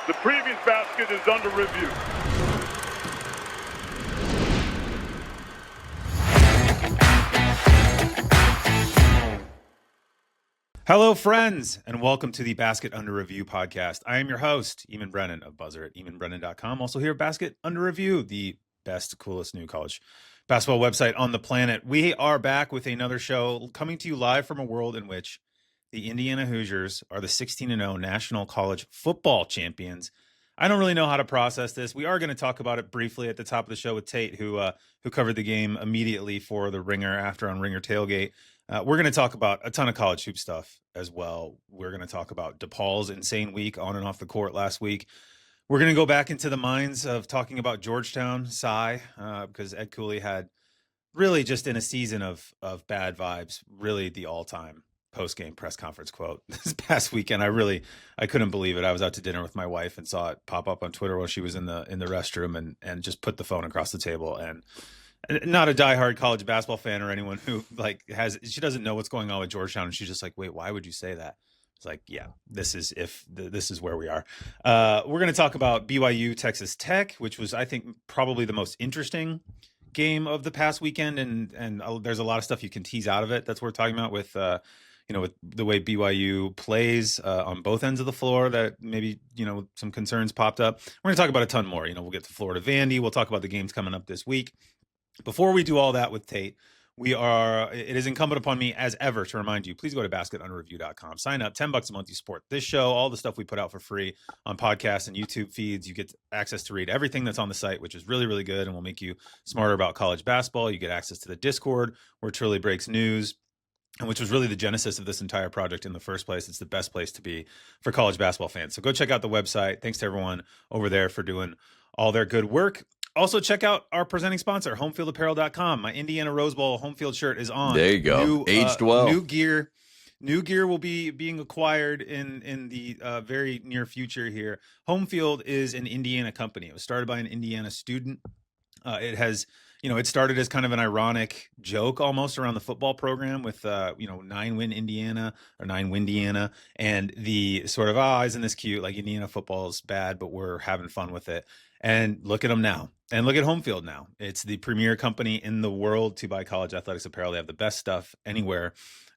The previous basket is under review. Hello, friends, and welcome to the Basket Under Review podcast. I am your host, Eamonn Brennan of Buzzer at EamonnBrennan.com. Also here at Basket Under Review, the best, coolest new college basketball website on the planet. We are back with another show coming to you live from a world in which the Indiana Hoosiers are the 16-0 national college football champions. I don't really know how to process this. We are going to talk about it briefly at the top of the show with Tate, who covered the game immediately for the Ringer after on Ringer Tailgate. We're going to talk about a ton of college hoop stuff as well. We're going to talk about DePaul's insane week on and off the court last week. We're going to go back into the minds of talking about Georgetown, because Ed Cooley had really just in a season of bad vibes, really the all-time post-game press conference quote this past weekend. I couldn't believe it. I was out to dinner with my wife and saw it pop up on Twitter while she was in the restroom and just put the phone across the table. And not a diehard college basketball fan or anyone who she doesn't know what's going on with Georgetown. And she's just like, wait, why would you say that? It's like, yeah, this is where we are. We're going to talk about BYU Texas Tech, which was, I think, probably the most interesting game of the past weekend. And there's a lot of stuff you can tease out of it. That's what we're talking about with the way BYU plays on both ends of the floor, that maybe, some concerns popped up. We're going to talk about a ton more. We'll get to Florida Vandy. We'll talk about the games coming up this week. Before we do all that with Tate, it is incumbent upon me as ever to remind you, please go to basketunderreview.com. Sign up, $10 a month. You support this show, all the stuff we put out for free on podcasts and YouTube feeds. You get access to read everything that's on the site, which is really, really good and will make you smarter about college basketball. You get access to the Discord, where Truly breaks news, and which was really the genesis of this entire project in the first place. It's the best place to be for college basketball fans. So go check out the website. Thanks to everyone over there for doing all their good work. Also, check out our presenting sponsor, homefieldapparel.com. My Indiana Rose Bowl home field shirt is on. There you go. Aged well. New gear will be being acquired in the very near future here. Home Field is an Indiana company. It was started by an Indiana student. It started as kind of an ironic joke almost around the football program with, 9-win Indiana or 9-Windiana, and the sort of, isn't this cute? Like, Indiana football is bad, but we're having fun with it. And look at them now. And look at Home Field now. It's the premier company in the world to buy college athletics apparel. They have the best stuff anywhere.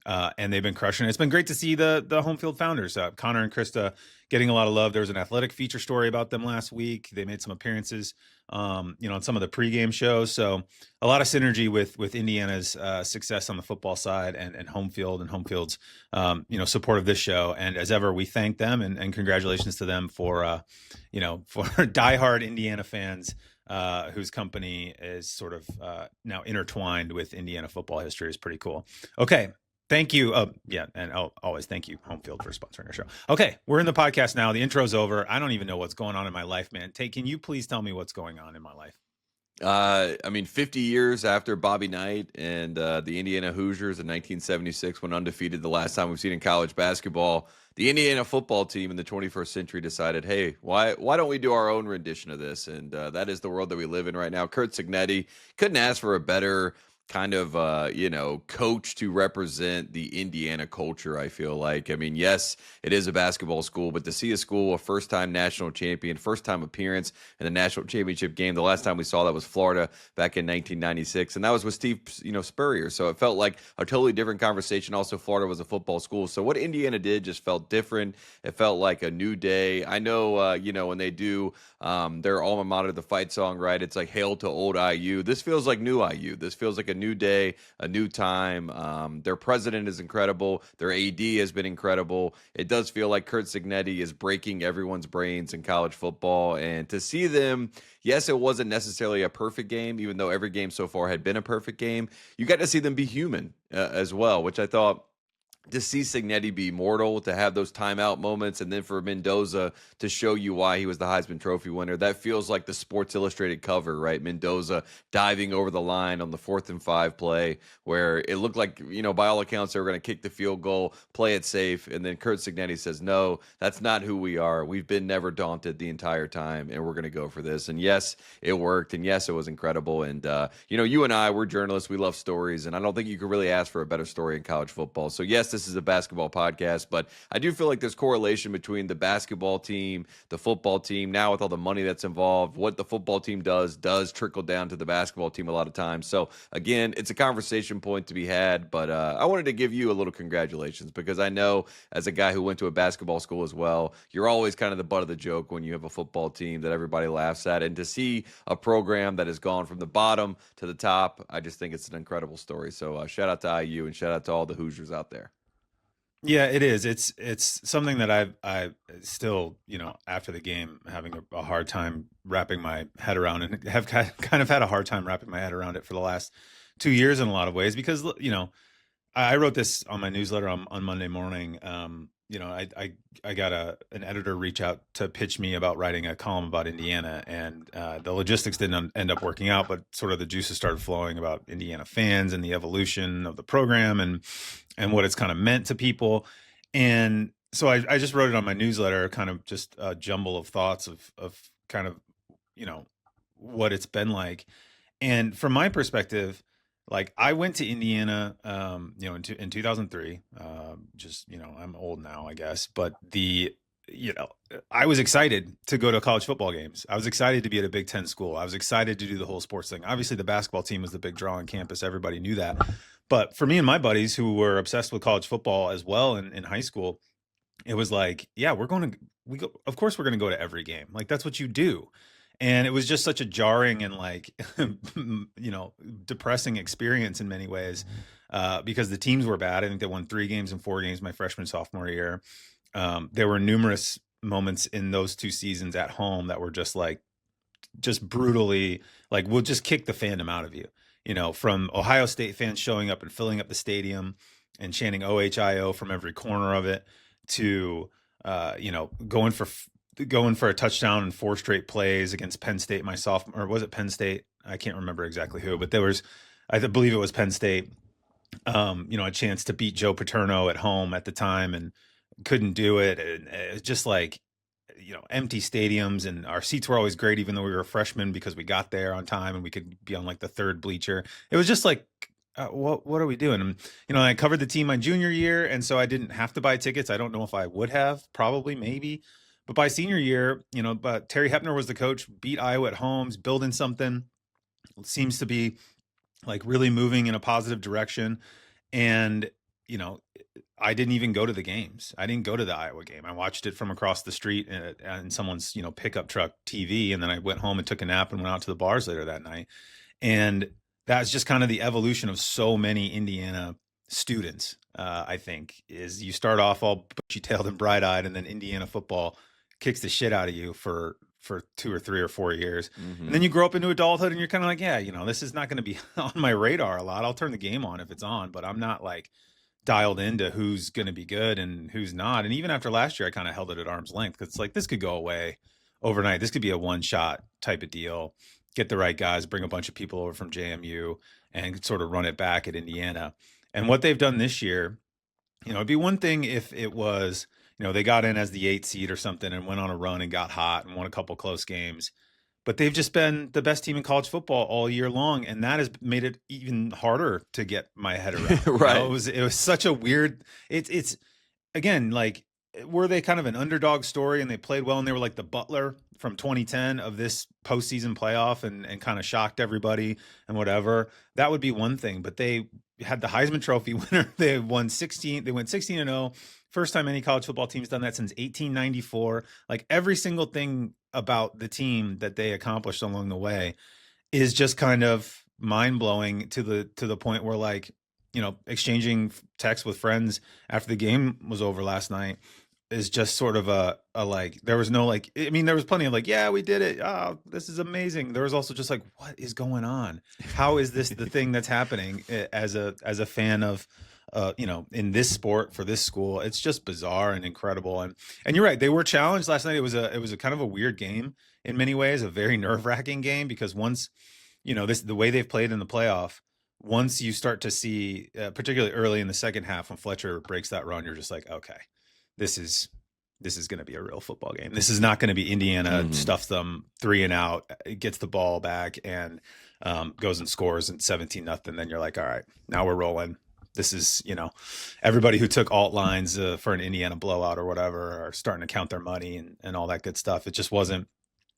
And they've been crushing it. It's been great to see the Home Field founders, Connor and Krista, getting a lot of love. There was an athletic feature story about them last week. They made some appearances, on some of the pregame shows. So a lot of synergy with Indiana's success on the football side and Home Field and Home Field's, support of this show. And as ever, we thank them and congratulations to them for diehard Indiana fans whose company is sort of now intertwined with Indiana football history. Is pretty cool. Okay. Thank you. And I'll always thank you, Home Field, for sponsoring our show. Okay, we're in the podcast now. The intro's over. I don't even know what's going on in my life, man. Tate, can you please tell me what's going on in my life? 50 years after Bobby Knight and the Indiana Hoosiers in 1976 went undefeated, the last time we've seen in college basketball, the Indiana football team in the 21st century decided, hey, why don't we do our own rendition of this? And that is the world that we live in right now. Curt Cignetti couldn't ask for a better kind of, coach to represent the Indiana culture, I feel like. I mean, yes, it is a basketball school, but to see a school, a first-time national champion, first-time appearance in the national championship game, the last time we saw that was Florida back in 1996, and that was with Steve, Spurrier. So it felt like a totally different conversation. Also, Florida was a football school. So what Indiana did just felt different. It felt like a new day. I know, when they do their alma mater, the fight song, right? It's like, hail to old IU. This feels like new IU. This feels like a new day, a new time. Their president is incredible. Their AD has been incredible. It does feel like Curt Cignetti is breaking everyone's brains in college football. And to see them, yes, it wasn't necessarily a perfect game, even though every game so far had been a perfect game. You got to see them be human as well, which I thought, to see Cignetti be mortal, to have those timeout moments, and then for Mendoza to show you why he was the Heisman Trophy winner, that feels like the Sports Illustrated cover, right? Mendoza diving over the line on the 4th and 5 play, where it looked like, by all accounts, they were going to kick the field goal, play it safe, and then Curt Cignetti says, no, that's not who we are. We've been never daunted the entire time, and we're going to go for this. And yes, it worked, and yes, it was incredible. And, you and I, we're journalists. We love stories, and I don't think you could really ask for a better story in college football. So yes, to this is a basketball podcast, but I do feel like there's correlation between the basketball team, the football team. Now with all the money that's involved, what the football team does trickle down to the basketball team a lot of times. So again, it's a conversation point to be had, but I wanted to give you a little congratulations because I know as a guy who went to a basketball school as well, you're always kind of the butt of the joke when you have a football team that everybody laughs at. And to see a program that has gone from the bottom to the top, I just think it's an incredible story. So shout out to IU and shout out to all the Hoosiers out there. Yeah, it is. It's something that I still, after the game, having a hard time wrapping my head around, and have kind of had a hard time wrapping my head around it for the last 2 years in a lot of ways, because, I wrote this on my newsletter on Monday morning. I got an editor reach out to pitch me about writing a column about Indiana, and the logistics didn't end up working out, but sort of the juices started flowing about Indiana fans and the evolution of the program and what it's kind of meant to people. And so I just wrote it on my newsletter, kind of just a jumble of thoughts of kind of, what it's been like. And from my perspective, like I went to Indiana, in 2003. I'm old now, I guess, but I was excited to go to college football games. I was excited to be at a Big Ten school. I was excited to do the whole sports thing. Obviously, the basketball team was the big draw on campus. Everybody knew that. But for me and my buddies who were obsessed with college football as well in high school, it was like, yeah, of course we're going to go to every game. Like that's what you do. And it was just such a jarring and like, depressing experience in many ways, because the teams were bad. I think they won 3 games and 4 games my freshman, sophomore year. There were numerous moments in those 2 seasons at home that were just brutally, like, we'll just kick the fandom out of you, from Ohio State fans showing up and filling up the stadium and chanting OHIO from every corner of it to, going for a touchdown in 4 straight plays against Penn State, my sophomore, or was it Penn State? I can't remember exactly who, but I believe it was Penn State, a chance to beat Joe Paterno at home at the time and couldn't do it. And it's just like, empty stadiums, and our seats were always great, even though we were freshmen, because we got there on time and we could be on like the 3rd bleacher. It was just like, what are we doing? And, I covered the team my junior year. And so I didn't have to buy tickets. I don't know if I would have, probably, maybe. But by senior year, but Terry Hepner was the coach, beat Iowa at home, building something. It seems to be like really moving in a positive direction. And, I didn't even go to the games. I didn't go to the Iowa game. I watched it from across the street and someone's, pickup truck TV. And then I went home and took a nap and went out to the bars later that night. And that's just kind of the evolution of so many Indiana students, I think, is you start off all bushy-tailed and bright-eyed, and then Indiana football kicks the shit out of you for 2 or 3 or 4 years. Mm-hmm. And then you grow up into adulthood and you're kind of like, yeah, this is not going to be on my radar a lot. I'll turn the game on if it's on, but I'm not like dialed into who's going to be good and who's not. And even after last year, I kind of held it at arm's length, because it's like, this could go away overnight. This could be a one-shot type of deal. Get the right guys, bring a bunch of people over from JMU and sort of run it back at Indiana. And what they've done this year, it'd be one thing if it was, they got in as the 8th seed or something and went on a run and got hot and won a couple close games. But they've just been the best team in college football all year long, and that has made it even harder to get my head around. Right. It was such a weird. It's again, like, were they kind of an underdog story and they played well and they were like the Butler from 2010 of this postseason playoff and kind of shocked everybody and whatever? That would be one thing. But they had the Heisman Trophy winner. They won 16. They went 16-0. First time any college football team's done that since 1894. Like, every single thing about the team that they accomplished along the way is just kind of mind blowing to the point where, like, exchanging texts with friends after the game was over last night is just sort of a like, there was no like, I mean, there was plenty of like, yeah, we did it. Oh, this is amazing. There was also just like, what is going on? How is this the thing that's happening as a fan of, in this sport for this school? It's just bizarre and incredible. And you're right. They were challenged last night. It was a kind of a weird game in many ways, a very nerve-wracking game, because once, the way they've played in the playoff, once you start to see, particularly early in the second half, when Fletcher breaks that run, you're just like, okay, this is going to be a real football game. This is not going to be Indiana stuffs them 3 and out, gets the ball back and goes and scores and 17-0. Then you're like, all right, now we're rolling. this is, everybody who took alt lines for an Indiana blowout or whatever are starting to count their money and all that good stuff. It just wasn't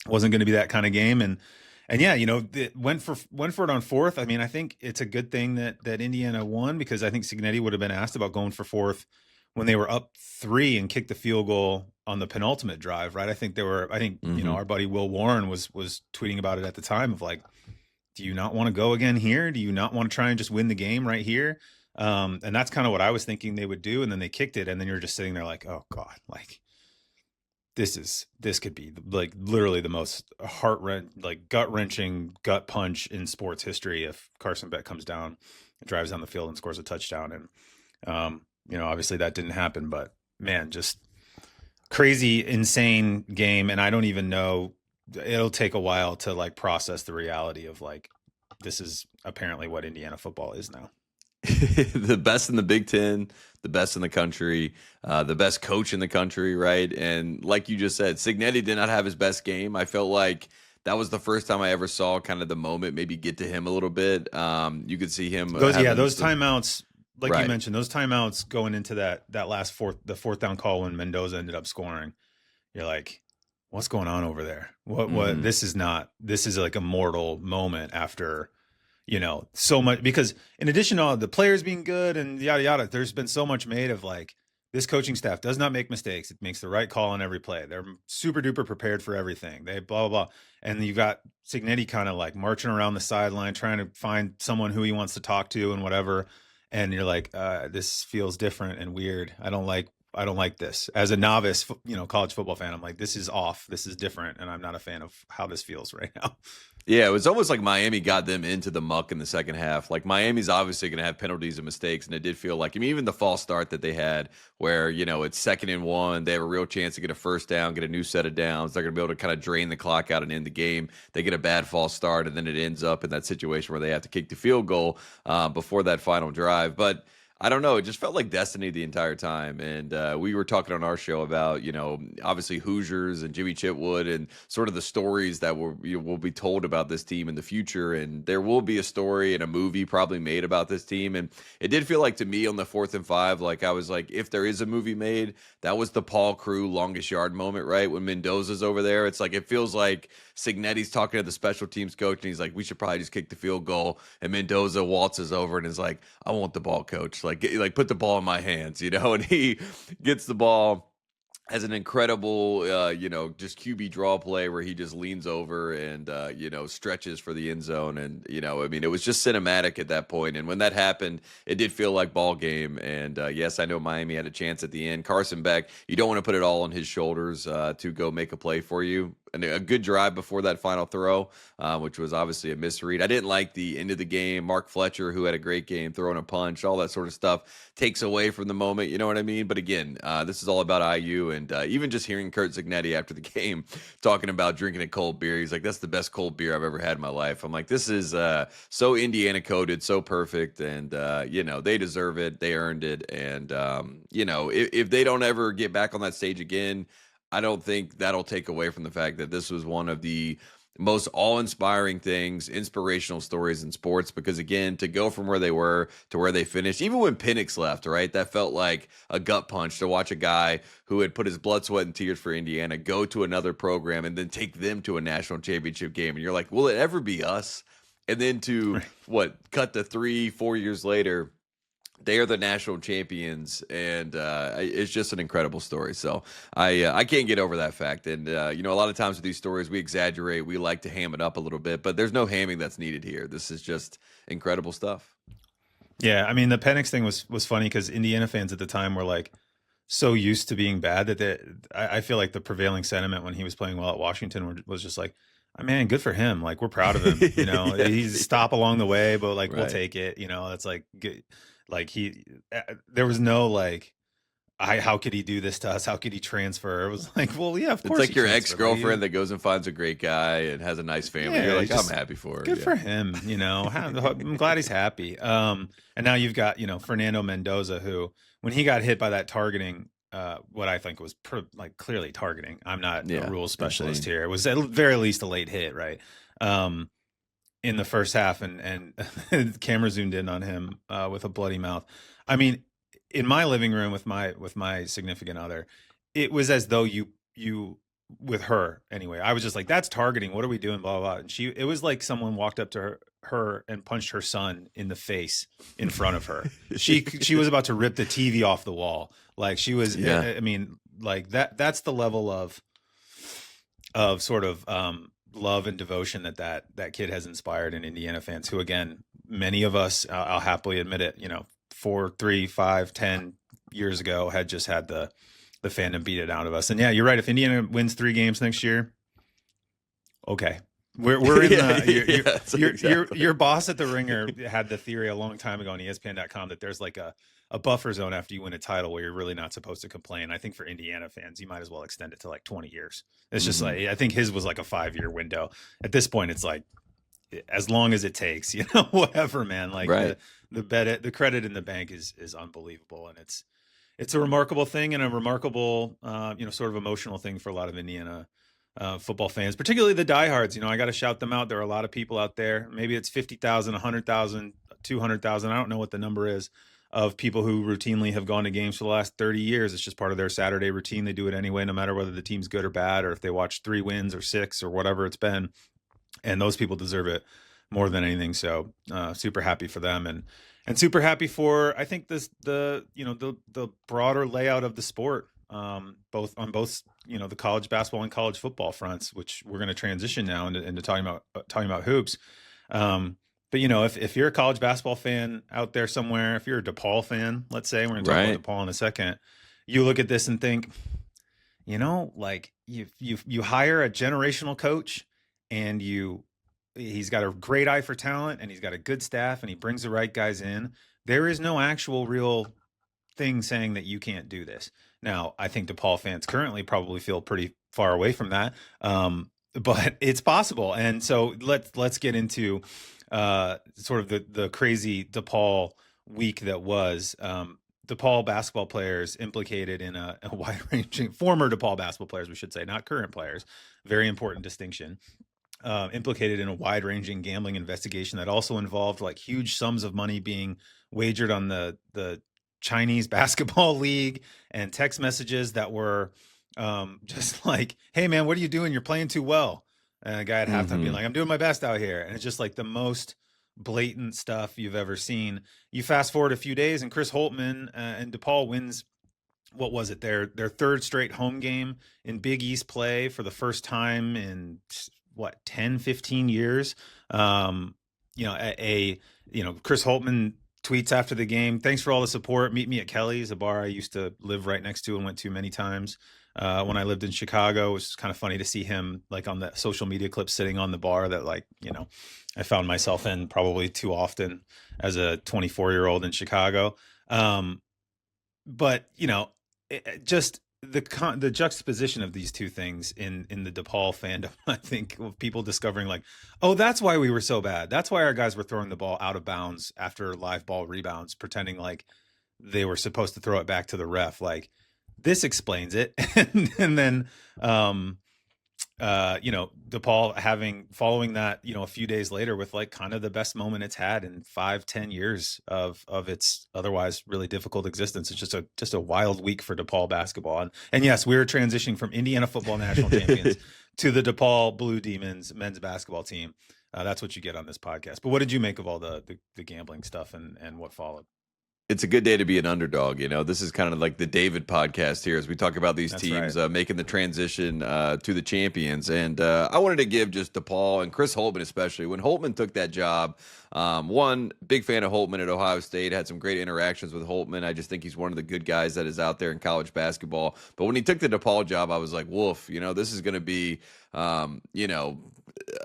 going to be that kind of game. And yeah, it went for it on fourth. I mean, I think it's a good thing that Indiana won, because I think Cignetti would have been asked about going for fourth when they were up 3 and kicked the field goal on the penultimate drive, right? I think our buddy Will Warren was tweeting about it at the time of like, do you not want to go again here? Do you not want to try and just win the game right here? And that's kind of what I was thinking they would do. And then they kicked it. And then you're just sitting there like, oh God, like this could be like literally the most gut wrenching gut punch in sports history if Carson Beck comes down, drives down the field and scores a touchdown. And, obviously that didn't happen, but man, just crazy, insane game. And I don't even know, it'll take a while to like process the reality of like, this is apparently what Indiana football is now. The best in the Big Ten, the best in the country, the best coach in the country, right? And like you just said, Cignetti did not have his best game. I felt like that was the first time I ever saw kind of the moment maybe get to him a little bit. You could see him. Those timeouts, like right. You mentioned, those timeouts going into that last fourth down call when Mendoza ended up scoring. You're like, what's going on over there? What? This is like a mortal moment after, so much, because in addition to all the players being good and yada, yada, there's been so much made of like, this coaching staff does not make mistakes. It makes the right call on every play. They're super duper prepared for everything. They blah, blah, blah. And you got Cignetti kind of like marching around the sideline, trying to find someone who he wants to talk to and whatever. And you're like, this feels different and weird. I don't like this. As a novice, college football fan, I'm like, this is off. This is different. And I'm not a fan of how this feels right now. Yeah, it was almost like Miami got them into the muck in the second half. Like Miami's obviously going to have penalties and mistakes, and it did feel like, even the false start that they had where, it's 2nd and 1, they have a real chance to get a first down, get a new set of downs. They're going to be able to kind of drain the clock out and end the game. They get a bad false start, and then it ends up in that situation where they have to kick the field goal before that final drive. But I don't know. It just felt like destiny the entire time. And we were talking on our show about, obviously Hoosiers and Jimmy Chitwood and sort of the stories that will be told about this team in the future. And there will be a story and a movie probably made about this team. And it did feel like to me on the 4th and 5, like I was like, if there is a movie made, that was the Paul Crew longest yard moment, right? When Mendoza's over there, it's like, it feels like Cignetti's talking to the special teams coach and he's like, we should probably just kick the field goal. And Mendoza waltzes over and is like, I want the ball, coach. Like put the ball in my hands, and he gets the ball, has an incredible, just QB draw play where he just leans over and, stretches for the end zone. And, it was just cinematic at that point. And when that happened, it did feel like ball game. And yes, I know Miami had a chance at the end. Carson Beck, you don't want to put it all on his shoulders to go make a play for you. And a good drive before that final throw, which was obviously a misread. I didn't like the end of the game. Mark Fletcher, who had a great game, throwing a punch, all that sort of stuff takes away from the moment. You know what I mean? But again, this is all about IU. And even just hearing Curt Cignetti after the game talking about drinking a cold beer, he's like, that's the best cold beer I've ever had in my life. I'm like, this is so Indiana coded, so perfect. And, they deserve it. They earned it. And, if they don't ever get back on that stage again, I don't think that'll take away from the fact that this was one of the most awe-inspiring things, inspirational stories in sports, because again, to go from where they were to where they finished, even when Penix left, right, that felt like a gut punch to watch a guy who had put his blood, sweat, and tears for Indiana go to another program and then take them to a national championship game. And you're like, will it ever be us? And then to cut to 3-4 years later, they are the national champions, and it's just an incredible story. So I can't get over that fact. And, a lot of times with these stories, we exaggerate. We like to ham it up a little bit, but there's no hamming that's needed here. This is just incredible stuff. Yeah, I mean, the Penix thing was funny because Indiana fans at the time were like so used to being bad that I feel like the prevailing sentiment when he was playing well at Washington was just like, oh, man, good for him. Like, we're proud of him. He's a stop along the way, but like, we'll take it. It's like good. Like there was no like, how could he do this to us? How could he transfer? It was like, well, yeah, of course. It's like your ex-girlfriend that goes and finds a great guy and has a nice family. Yeah, you're like, I'm happy for her. Good for him. I'm glad he's happy. And now you've got, Fernando Mendoza, who, when he got hit by that targeting, what I think was clearly targeting. I'm not a rules specialist here. It was at the very least a late hit, right? in the first half, and the camera zoomed in on him with a bloody mouth. I mean, in my living room with my significant other, it was as though you with her anyway. I was just like, that's targeting. What are we doing? Blah, blah, blah. And it was like someone walked up to her and punched her son in the face in front of her. She was about to rip the TV off the wall. Like she was, Yeah. I mean, like that's the level of sort of love and devotion that kid has inspired in Indiana fans who, again, many of us, I'll happily admit it, 4, 3, 5, 10 years ago had just had the fandom beat it out of us. And yeah, you're right. If Indiana wins 3 games next year, okay. We're in your boss at the Ringer had the theory a long time ago on ESPN.com that there's like a buffer zone after you win a title where you're really not supposed to complain. I think for Indiana fans, you might as well extend it to like 20 years. It's just like, I think his was like a 5-year window. At this point, it's like, as long as it takes, whatever, man. Like Right. the credit in the bank is unbelievable. And it's a remarkable thing and a remarkable, sort of emotional thing for a lot of Indiana football fans, particularly the diehards. I got to shout them out. There are a lot of people out there. Maybe it's 50,000, 100,000, 200,000. I don't know what the number is of people who routinely have gone to games for the last 30 years. It's just part of their Saturday routine. They do it anyway, no matter whether the team's good or bad, or if they watch 3 wins or 6 or whatever it's been. And those people deserve it more than anything. So super happy for them and super happy for, I think, the broader layout of the sport, both the college basketball and college football fronts, which we're going to transition now into talking about hoops. But if you're a college basketball fan out there somewhere, if you're a DePaul fan, let's say, we're going to talk about DePaul in a second, you look at this and think, like you hire a generational coach and he's got a great eye for talent and he's got a good staff and he brings the right guys in. There is no actual real thing saying that you can't do this. Now, I think DePaul fans currently probably feel pretty far away from that. But it's possible. And so let's get into sort of the crazy DePaul week that was. DePaul basketball players implicated in a wide-ranging, former DePaul basketball players, we should say, not current players. Very important distinction. Implicated in a wide-ranging gambling investigation that also involved like huge sums of money being wagered on the Chinese basketball league and text messages that were just like, hey man, what are you doing? You're playing too well. And a guy at halftime being like, I'm doing my best out here. And it's just like the most blatant stuff you've ever seen. You fast forward a few days and Chris Holtmann and DePaul wins, what was it? Their 3rd straight home game in Big East play for the first time in 10, 15 years. Chris Holtmann tweets after the game, thanks for all the support. Meet me at Kelly's, a bar I used to live right next to and went to many times when I lived in Chicago. It was kind of funny to see him like on the social media clip sitting on the bar that I found myself in probably too often as a 24-year-old in Chicago. But just the juxtaposition of these two things in the DePaul fandom, I think, of people discovering like, oh, that's why we were so bad. That's why our guys were throwing the ball out of bounds after live ball rebounds, pretending like they were supposed to throw it back to the ref. Like, this explains it. and then, DePaul following that, a few days later with like kind of the best moment it's had in 5-10 years of its otherwise really difficult existence. It's just a wild week for DePaul basketball. And yes, we're transitioning from Indiana football national champions to the DePaul Blue Demons men's basketball team. That's what you get on this podcast. But what did you make of all the gambling stuff and what followed? It's a good day to be an underdog. This is kind of like the David podcast here as we talk about these teams making the transition to the champions. And I wanted to give just DePaul and Chris Holtmann, especially when Holtmann took that job. One, big fan of Holtmann at Ohio State, had some great interactions with Holtmann. I just think he's one of the good guys that is out there in college basketball. But when he took the DePaul job, I was like, woof, this is going to be,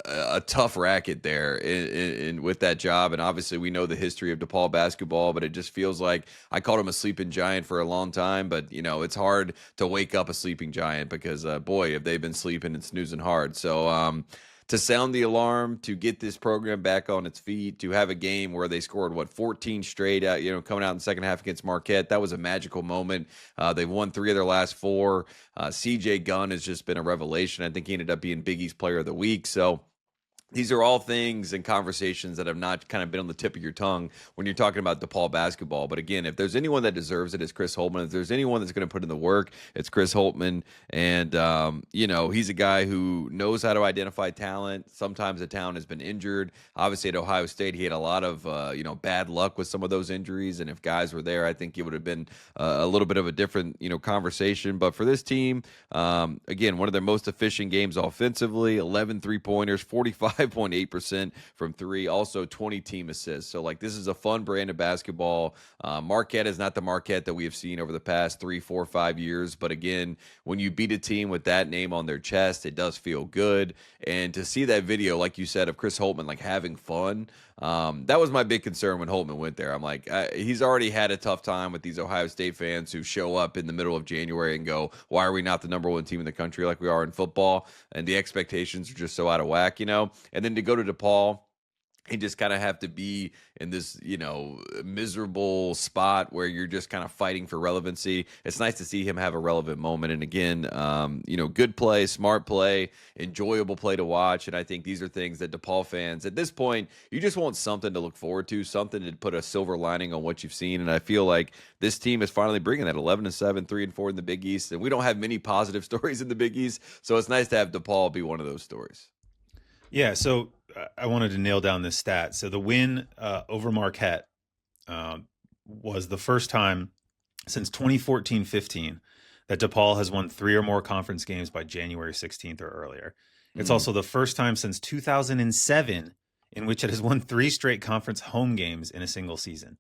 a tough racket there in with that job. And obviously we know the history of DePaul basketball, but it just feels like I called him a sleeping giant for a long time. But, it's hard to wake up a sleeping giant because, boy, have they been sleeping and snoozing hard. So to sound the alarm, to get this program back on its feet, to have a game where they scored, 14 straight out, coming out in the second half against Marquette. That was a magical moment. They've won 3 of their last 4. CJ Gunn has just been a revelation. I think he ended up being Big East Player of the Week. So these are all things and conversations that have not kind of been on the tip of your tongue when you're talking about DePaul basketball. But again, if there's anyone that deserves it, it's Chris Holtmann. If there's anyone that's going to put in the work, it's Chris Holtmann. And, he's a guy who knows how to identify talent. Sometimes the talent has been injured. Obviously, at Ohio State, he had a lot of, bad luck with some of those injuries. And if guys were there, I think it would have been a little bit of a different, conversation. But for this team, again, one of their most efficient games offensively, 11 3-pointers, 45.8% from three, also 20 team assists. So, this is a fun brand of basketball. Marquette is not the Marquette that we have seen over the past 3, 4, 5 years. But again, when you beat a team with that name on their chest, it does feel good. And to see that video, like you said, of Chris Holtmann, having fun, that was my big concern when Holtmann went there. I'm like, he's already had a tough time with these Ohio State fans who show up in the middle of January and go, why are we not the number one team in the country like we are in football? And the expectations are just so out of whack, And then to go to DePaul and just kind of have to be in this, miserable spot where you're just kind of fighting for relevancy. It's nice to see him have a relevant moment. And again, good play, smart play, enjoyable play to watch. And I think these are things that DePaul fans, at this point, you just want something to look forward to, something to put a silver lining on what you've seen. And I feel like this team is finally bringing that 11-7, 3-4 in the Big East. And we don't have many positive stories in the Big East. So it's nice to have DePaul be one of those stories. Yeah, so I wanted to nail down this stat. So the win over Marquette was the first time since 2014-15 that DePaul has won 3 or more conference games by January 16th or earlier. It's also the first time since 2007 in which it has won 3 straight conference home games in a single season.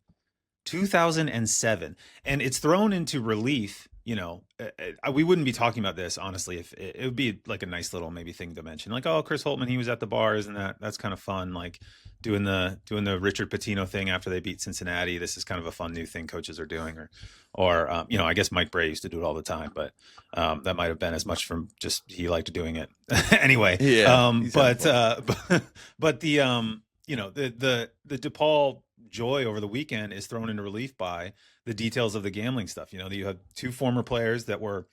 2007. And it's thrown into relief. We wouldn't be talking about this, honestly, if it would be like a nice little maybe thing to mention, Chris Holtmann, he was at the bar, isn't that's kind of fun, doing the Richard Pitino thing after they beat Cincinnati. This is kind of a fun new thing coaches are doing, or I guess Mike Bray used to do it all the time, but that might have been as much from just he liked doing it anyway. Yeah, but the the DePaul joy over the weekend is thrown into relief by the details of the gambling stuff. You have 2 former players that were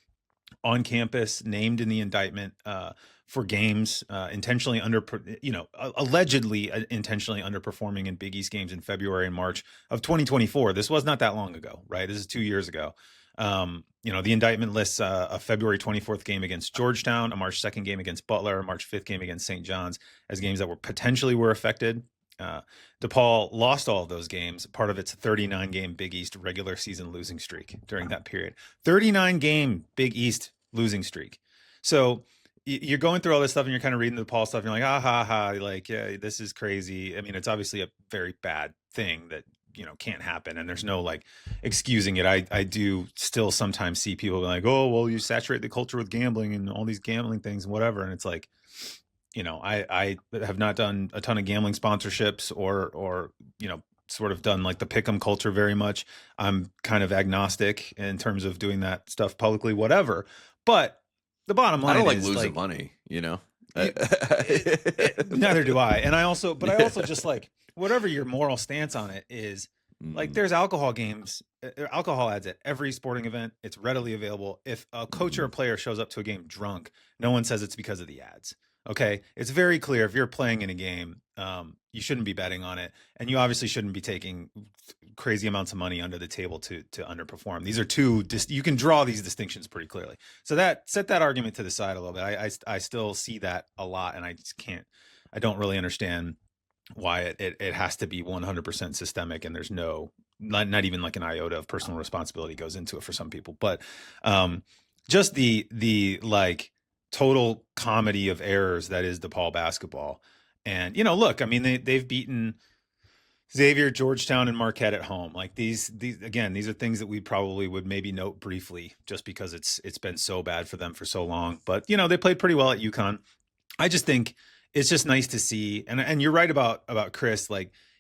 on campus named in the indictment for games allegedly intentionally underperforming in Big East games in February and March of 2024. This was not that long ago, right? This is 2 years ago. The indictment lists a February 24th game against Georgetown, a March 2nd game against Butler, a March 5th game against St. John's as games that were affected. DePaul lost all of those games, part of its 39-game Big East regular season losing streak during that period. 39-game Big East losing streak. So you're going through all this stuff and you're kind of reading the DePaul stuff and you're like, yeah, this is crazy. I mean, it's obviously a very bad thing that, can't happen. And there's no excusing it. I do still sometimes see people like, oh, well, you saturate the culture with gambling and all these gambling things and whatever. And it's like, I have not done a ton of gambling sponsorships or sort of done the pick'em culture very much. I'm kind of agnostic in terms of doing that stuff publicly, whatever. But the bottom line is I don't losing money, Neither do I. And I also just whatever your moral stance on it is, there's alcohol ads at every sporting event. It's readily available. If a coach or a player shows up to a game drunk, no one says it's because of the ads. Okay, it's very clear if you're playing in a game, you shouldn't be betting on it, and you obviously shouldn't be taking crazy amounts of money under the table to underperform. These are you can draw these distinctions pretty clearly. So set that argument to the side a little bit. I still see that a lot, and I just can't. I don't really understand why it has to be 100% systemic, and there's not even an iota of personal responsibility goes into it for some people. But just the total comedy of errors that is DePaul basketball. And, look, I mean, they've beaten Xavier, Georgetown, and Marquette at home. These are things that we probably would maybe note briefly just because it's been so bad for them for so long. But, they played pretty well at UConn. I just think it's just nice to see. And you're right about Chris,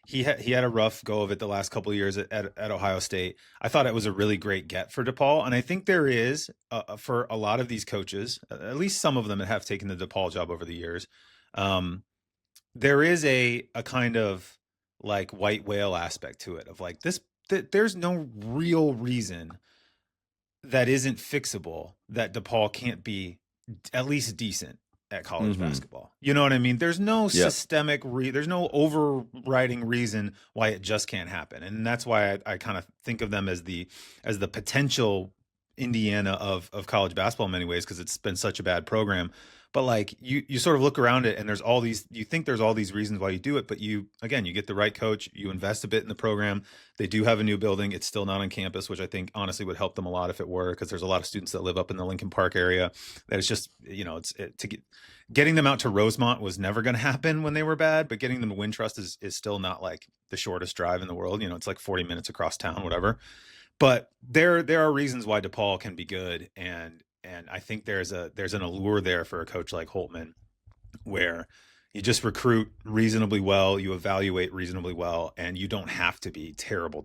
he had a rough go of it the last couple of years at Ohio State. I thought it was a really great get for DePaul. And I think there is, for a lot of these coaches, at least some of them that have taken the DePaul job over the years, there is a kind of white whale aspect to it of there's no real reason that isn't fixable that DePaul can't be at least decent. at college basketball. You know what I mean? There's no systemic, there's no overriding reason why it just can't happen. And that's why I kind of think of them as the potential Indiana of college basketball in many ways, because it's been such a bad program. But like you sort of look around it and there's all these, you think there's all these reasons why you do it, but you get the right coach, you invest a bit in the program. They do have a new building. It's still not on campus, which I think honestly would help them a lot if it were, because there's a lot of students that live up in the Lincoln Park area. That it's just, getting them out to Rosemont was never going to happen when they were bad, but getting them to Wintrust is still not like the shortest drive in the world. It's like 40 minutes across town, whatever. But there are reasons why DePaul can be good, and I think there's an allure there for a coach like Holtman, where you just recruit reasonably well, you evaluate reasonably well, and you don't have to be terrible.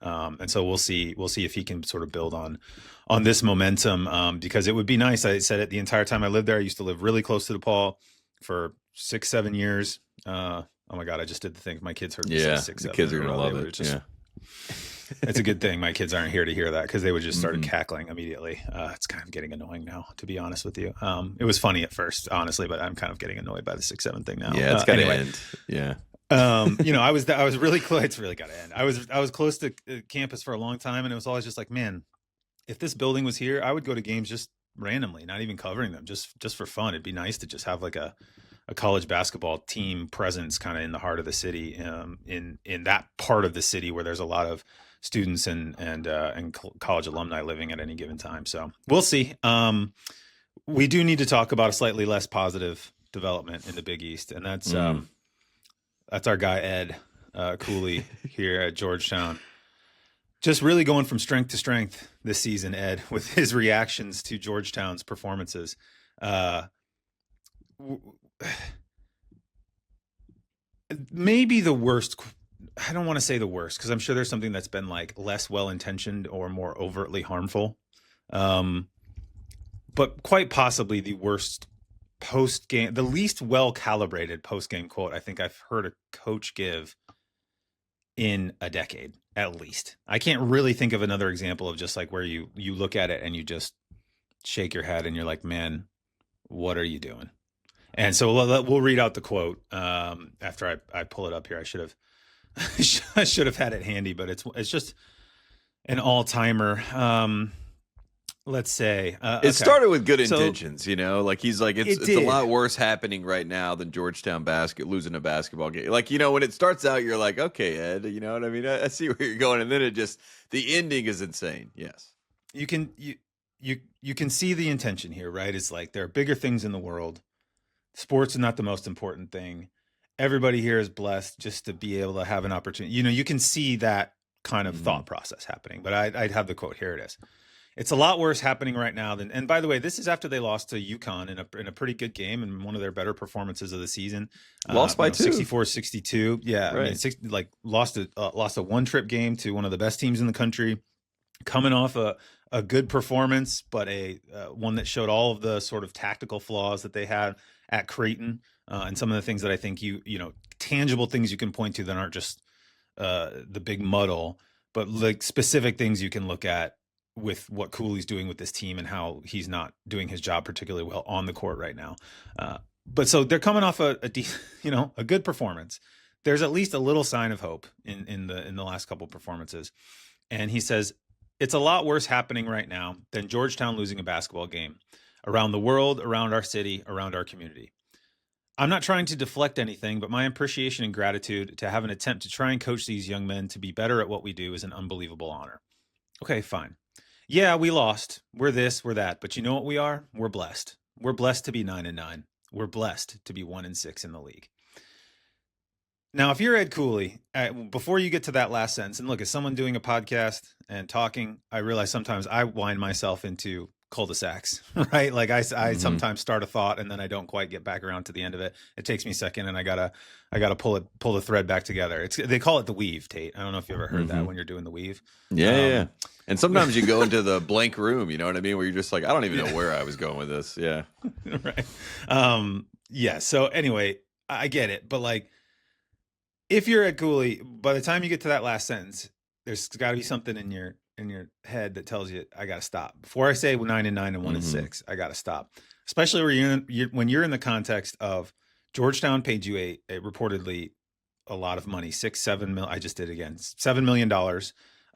And so we'll see if he can sort of build on this momentum, because it would be nice. I said it the entire time I lived there. I used to live really close to DePaul for 6-7 years. Oh my God, I just did the thing. My kids heard me say 6-7. The kids are gonna love it. It's a good thing my kids aren't here to hear that, because they would just started cackling immediately. It's kind of getting annoying now, to be honest with you. It was funny at first, honestly, but I'm kind of getting annoyed by the 6-7 thing now. Yeah, it's got to end. Yeah. I was really close. It's really got to end. I was close to campus for a long time, and it was always just like, man, if this building was here, I would go to games just randomly, not even covering them, just for fun. It'd be nice to just have like a college basketball team presence kind of in the heart of the city, in that part of the city where there's a lot of students and college alumni living at any given time. So we'll see. We do need to talk about a slightly less positive development in the Big East, and that's our guy Ed Cooley here at Georgetown. Just really going from strength to strength this season, Ed, with his reactions to Georgetown's performances. Maybe the worst. I don't want to say the worst, because I'm sure there's something that's been like less well-intentioned or more overtly harmful. But quite possibly the worst post-game, the least well-calibrated post-game quote I think I've heard a coach give in a decade, at least. I can't really think of another example of just like where you look at it and you just shake your head and you're like, man, what are you doing? And so we'll read out the quote after I pull it up here. I should have had it handy, but it's just an all-timer. Let's say it started with good intentions, like he's like, it's a lot worse happening right now than Georgetown losing a basketball game. Like, when it starts out, you're like, okay, Ed, you know what I mean? I see where you're going. And then the ending is insane. Yes. You can see the intention here, right? It's like, there are bigger things in the world. Sports is not the most important thing. Everybody here is blessed just to be able to have an opportunity. You can see that kind of thought process happening, but I'd have the quote. Here it is. It's a lot worse happening right now than, and by the way, this is after they lost to UConn in a pretty good game and one of their better performances of the season. Lost by 2. 64-62. Yeah. Right. I mean, lost a one-trip game to one of the best teams in the country, coming off a good performance, but a one that showed all of the sort of tactical flaws that they had at Creighton, and some of the things that I think tangible things you can point to that aren't just the big muddle, but like specific things you can look at with what Cooley's doing with this team and how he's not doing his job particularly well on the court right now. But so they're coming off a good performance. There's at least a little sign of hope in the last couple performances. And he says, it's a lot worse happening right now than Georgetown losing a basketball game around the world, around our city, around our community. I'm not trying to deflect anything, but my appreciation and gratitude to have an attempt to try and coach these young men to be better at what we do is an unbelievable honor. Okay, fine. Yeah, we lost. We're this, we're that. But you know what we are? We're blessed. We're blessed to be 9-9. We're blessed to be 1-6 in the league. Now, if you're Ed Cooley, before you get to that last sentence, and look, as someone doing a podcast and talking, I realize sometimes I wind myself into cul-de-sacs, right? Like I sometimes start a thought and then I don't quite get back around to the end of it. It takes me a second and I gotta pull the thread back together. They call it the weave, Tate. I don't know if you ever heard that when you're doing the weave. Yeah. And sometimes you go into the blank room, you know what I mean? Where you're just like, I don't even know where I was going with this. Yeah. Right. Yeah. So anyway, I get it. But like, if you're Ed Cooley, by the time you get to that last sentence, there's got to be something in your head that tells you I got to stop. Before I say 9-9 and 1-6, I got to stop. especially when you're in the context of Georgetown paid you a reportedly a lot of money, 6-7 mil. I just did it again, $7 million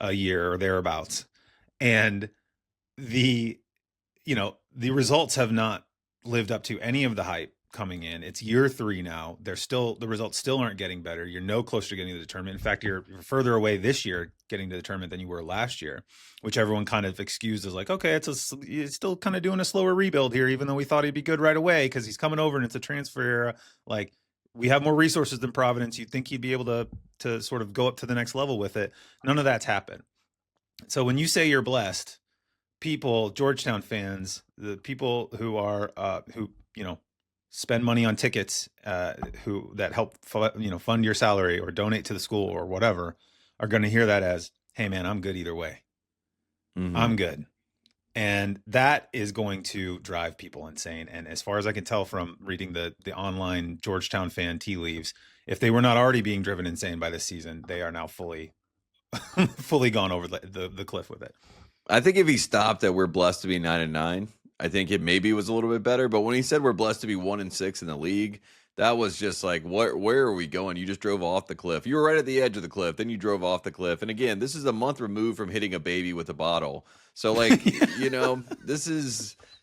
a year or thereabouts, and the the results have not lived up to any of the hype coming in. It's year 3 now. The results still aren't getting better. You're no closer to getting to the tournament. In fact, you're further away this year getting to the tournament than you were last year, which everyone kind of excused as like, okay, it's still kind of doing a slower rebuild here, even though we thought he'd be good right away because he's coming over and it's a transfer era. Like, we have more resources than Providence. You'd think he'd be able to sort of go up to the next level with it. None of that's happened. So when you say you're blessed, people, Georgetown fans, the people who are who spend money on tickets, who that help fund your salary or donate to the school or whatever, are going to hear that as, "Hey man, I'm good either way. I'm good," and that is going to drive people insane. And as far as I can tell from reading the online Georgetown fan tea leaves, if they were not already being driven insane by this season, they are now fully gone over the cliff with it. I think if he stopped at we're blessed to be 9-9, I think it maybe was a little bit better. But when he said we're blessed to be 1-6 in the league, that was just like, where are we going? You just drove off the cliff. You were right at the edge of the cliff, then you drove off the cliff. And again, this is a month removed from hitting a baby with a bottle. So like,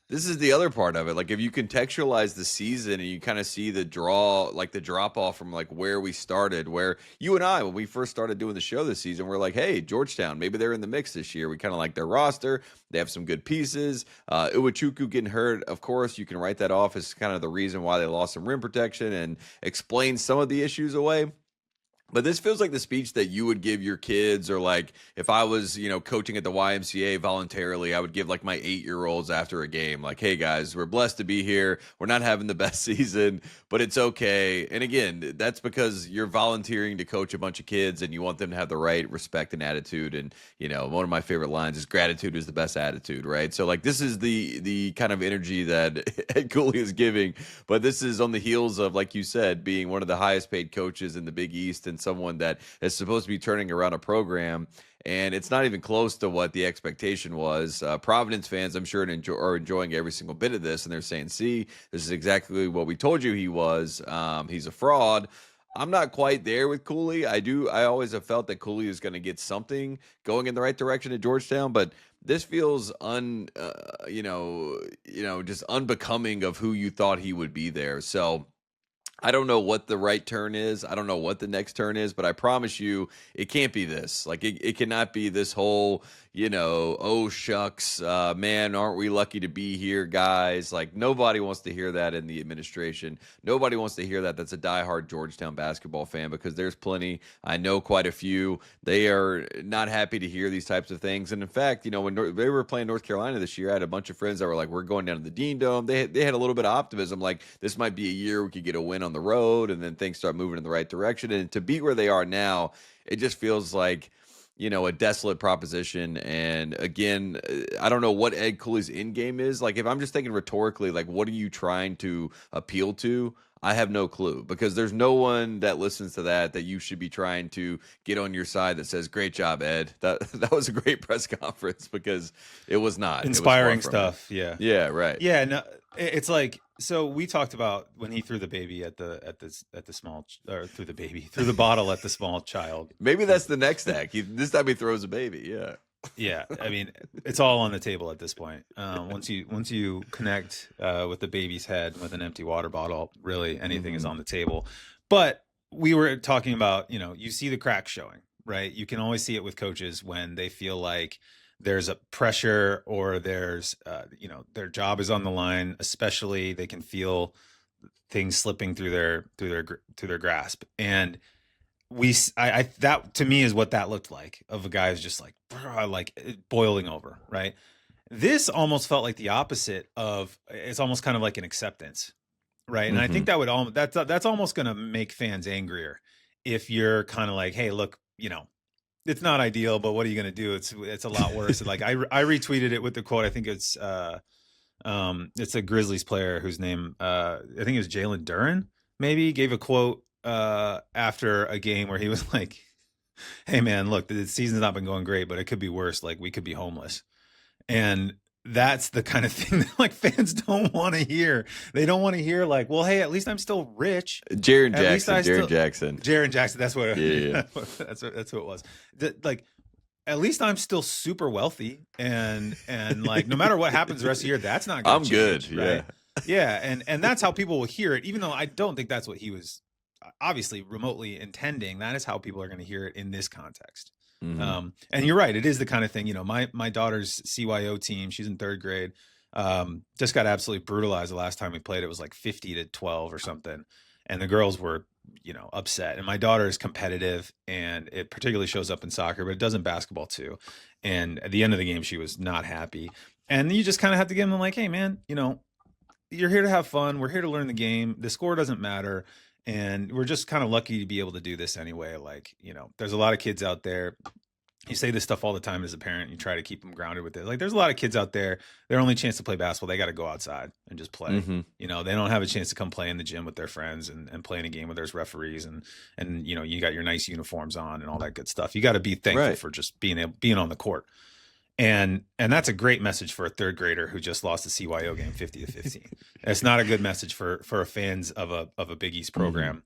this is the other part of it. Like, if you contextualize the season and you kind of see the drop off from like where we started, where you and I, when we first started doing the show this season, we're like, hey, Georgetown, maybe they're in the mix this year. We kind of like their roster. They have some good pieces. Iwuchukwu getting hurt, of course, you can write that off as kind of the reason why they lost some rim protection and explain some of the issues away. But this feels like the speech that you would give your kids, or like if I was, coaching at the YMCA voluntarily, I would give like my 8-year-olds after a game, like, hey guys, we're blessed to be here. We're not having the best season, but it's okay. And again, that's because you're volunteering to coach a bunch of kids and you want them to have the right respect and attitude. And, one of my favorite lines is gratitude is the best attitude, right? So like, this is the kind of energy that Ed Cooley is giving, but this is on the heels of, like you said, being one of the highest paid coaches in the Big East and someone that is supposed to be turning around a program, and it's not even close to what the expectation was. Providence fans, I'm sure, are enjoying every single bit of this, and they're saying, see, this is exactly what we told you he was. He's a fraud. I'm not quite there with Cooley. I always have felt that Cooley is going to get something going in the right direction at Georgetown, but this feels just unbecoming of who you thought he would be there. So I don't know what the right turn is. I don't know what the next turn is, but I promise you it can't be this. Like, it cannot be this whole, oh shucks, man, aren't we lucky to be here, guys? Like, nobody wants to hear that in the administration. Nobody wants to hear that. That's a diehard Georgetown basketball fan, because there's plenty. I know quite a few. They are not happy to hear these types of things. And in fact, when they were playing North Carolina this year, I had a bunch of friends that were like, we're going down to the Dean Dome. They had a little bit of optimism, like this might be a year we could get a win on the road, and then things start moving in the right direction. And to be where they are now, it just feels like a desolate proposition. And again, I don't know what Ed Cooley's end game is. Like, if I'm just thinking rhetorically, like, what are you trying to appeal to? I have no clue, because there's no one that listens to that you should be trying to get on your side that says, great job, Ed. That was a great press conference, because it was not. Inspiring stuff. Yeah. Yeah. Right. Yeah. No, it's like, so we talked about when he threw the baby at the small, or threw the bottle at the small child. Maybe that's the next act. This time he throws a baby. Yeah. Yeah, I mean, it's all on the table at this point. Once you connect with the baby's head with an empty water bottle, really anything is on the table. But we were talking about, you see the cracks showing, right? You can always see it with coaches when they feel like there's a pressure, or there's their job is on the line. Especially, they can things slipping through their grasp. And that to me is what that looked like, of a guy who's just like boiling over, right? This almost felt like the opposite of, it's almost kind of like an acceptance, right? And I think that's almost going to make fans angrier if you're kind of like, hey, look, it's not ideal, but what are you going to do? It's a lot worse. Like, I retweeted it with the quote. I think it's a Grizzlies player whose name I think it was Jalen Duren, maybe, gave a quote after a game where he was like, hey man, look, the season's not been going great, but it could be worse. Like, we could be homeless. And that's the kind of thing that like fans don't want to hear. They don't want to hear like, well, hey, at least I'm still rich. Jaron Jackson. That's what. Yeah. That's what it was. Like, at least I'm still super wealthy, and like no matter what happens the rest of the year, that's not going to change. Good. Right? Yeah, and that's how people will hear it. Even though I don't think that's what he was obviously remotely intending. That is how people are going to hear it in this context. Mm-hmm. And you're right. It is the kind of thing, my daughter's CYO team, she's in third grade, just got absolutely brutalized. The last time we played, it was like 50-12 or something. And the girls were, upset. And my daughter is competitive, and it particularly shows up in soccer, but it does in basketball too. And at the end of the game, she was not happy. And you just kind of have to give them like, hey man, you're here to have fun. We're here to learn the game. The score doesn't matter. And we're just kind of lucky to be able to do this anyway. Like, there's a lot of kids out there. You say this stuff all the time as a parent. You try to keep them grounded with it. Like, there's a lot of kids out there. Their only chance to play basketball, they got to go outside and just play. Mm-hmm. They don't have a chance to come play in the gym with their friends and play in a game where there's referees and you got your nice uniforms on and all that good stuff. You got to be thankful for just being on the court. And that's a great message for a third grader who just lost a CYO game 50-15. It's not a good message for fans of a Big East program,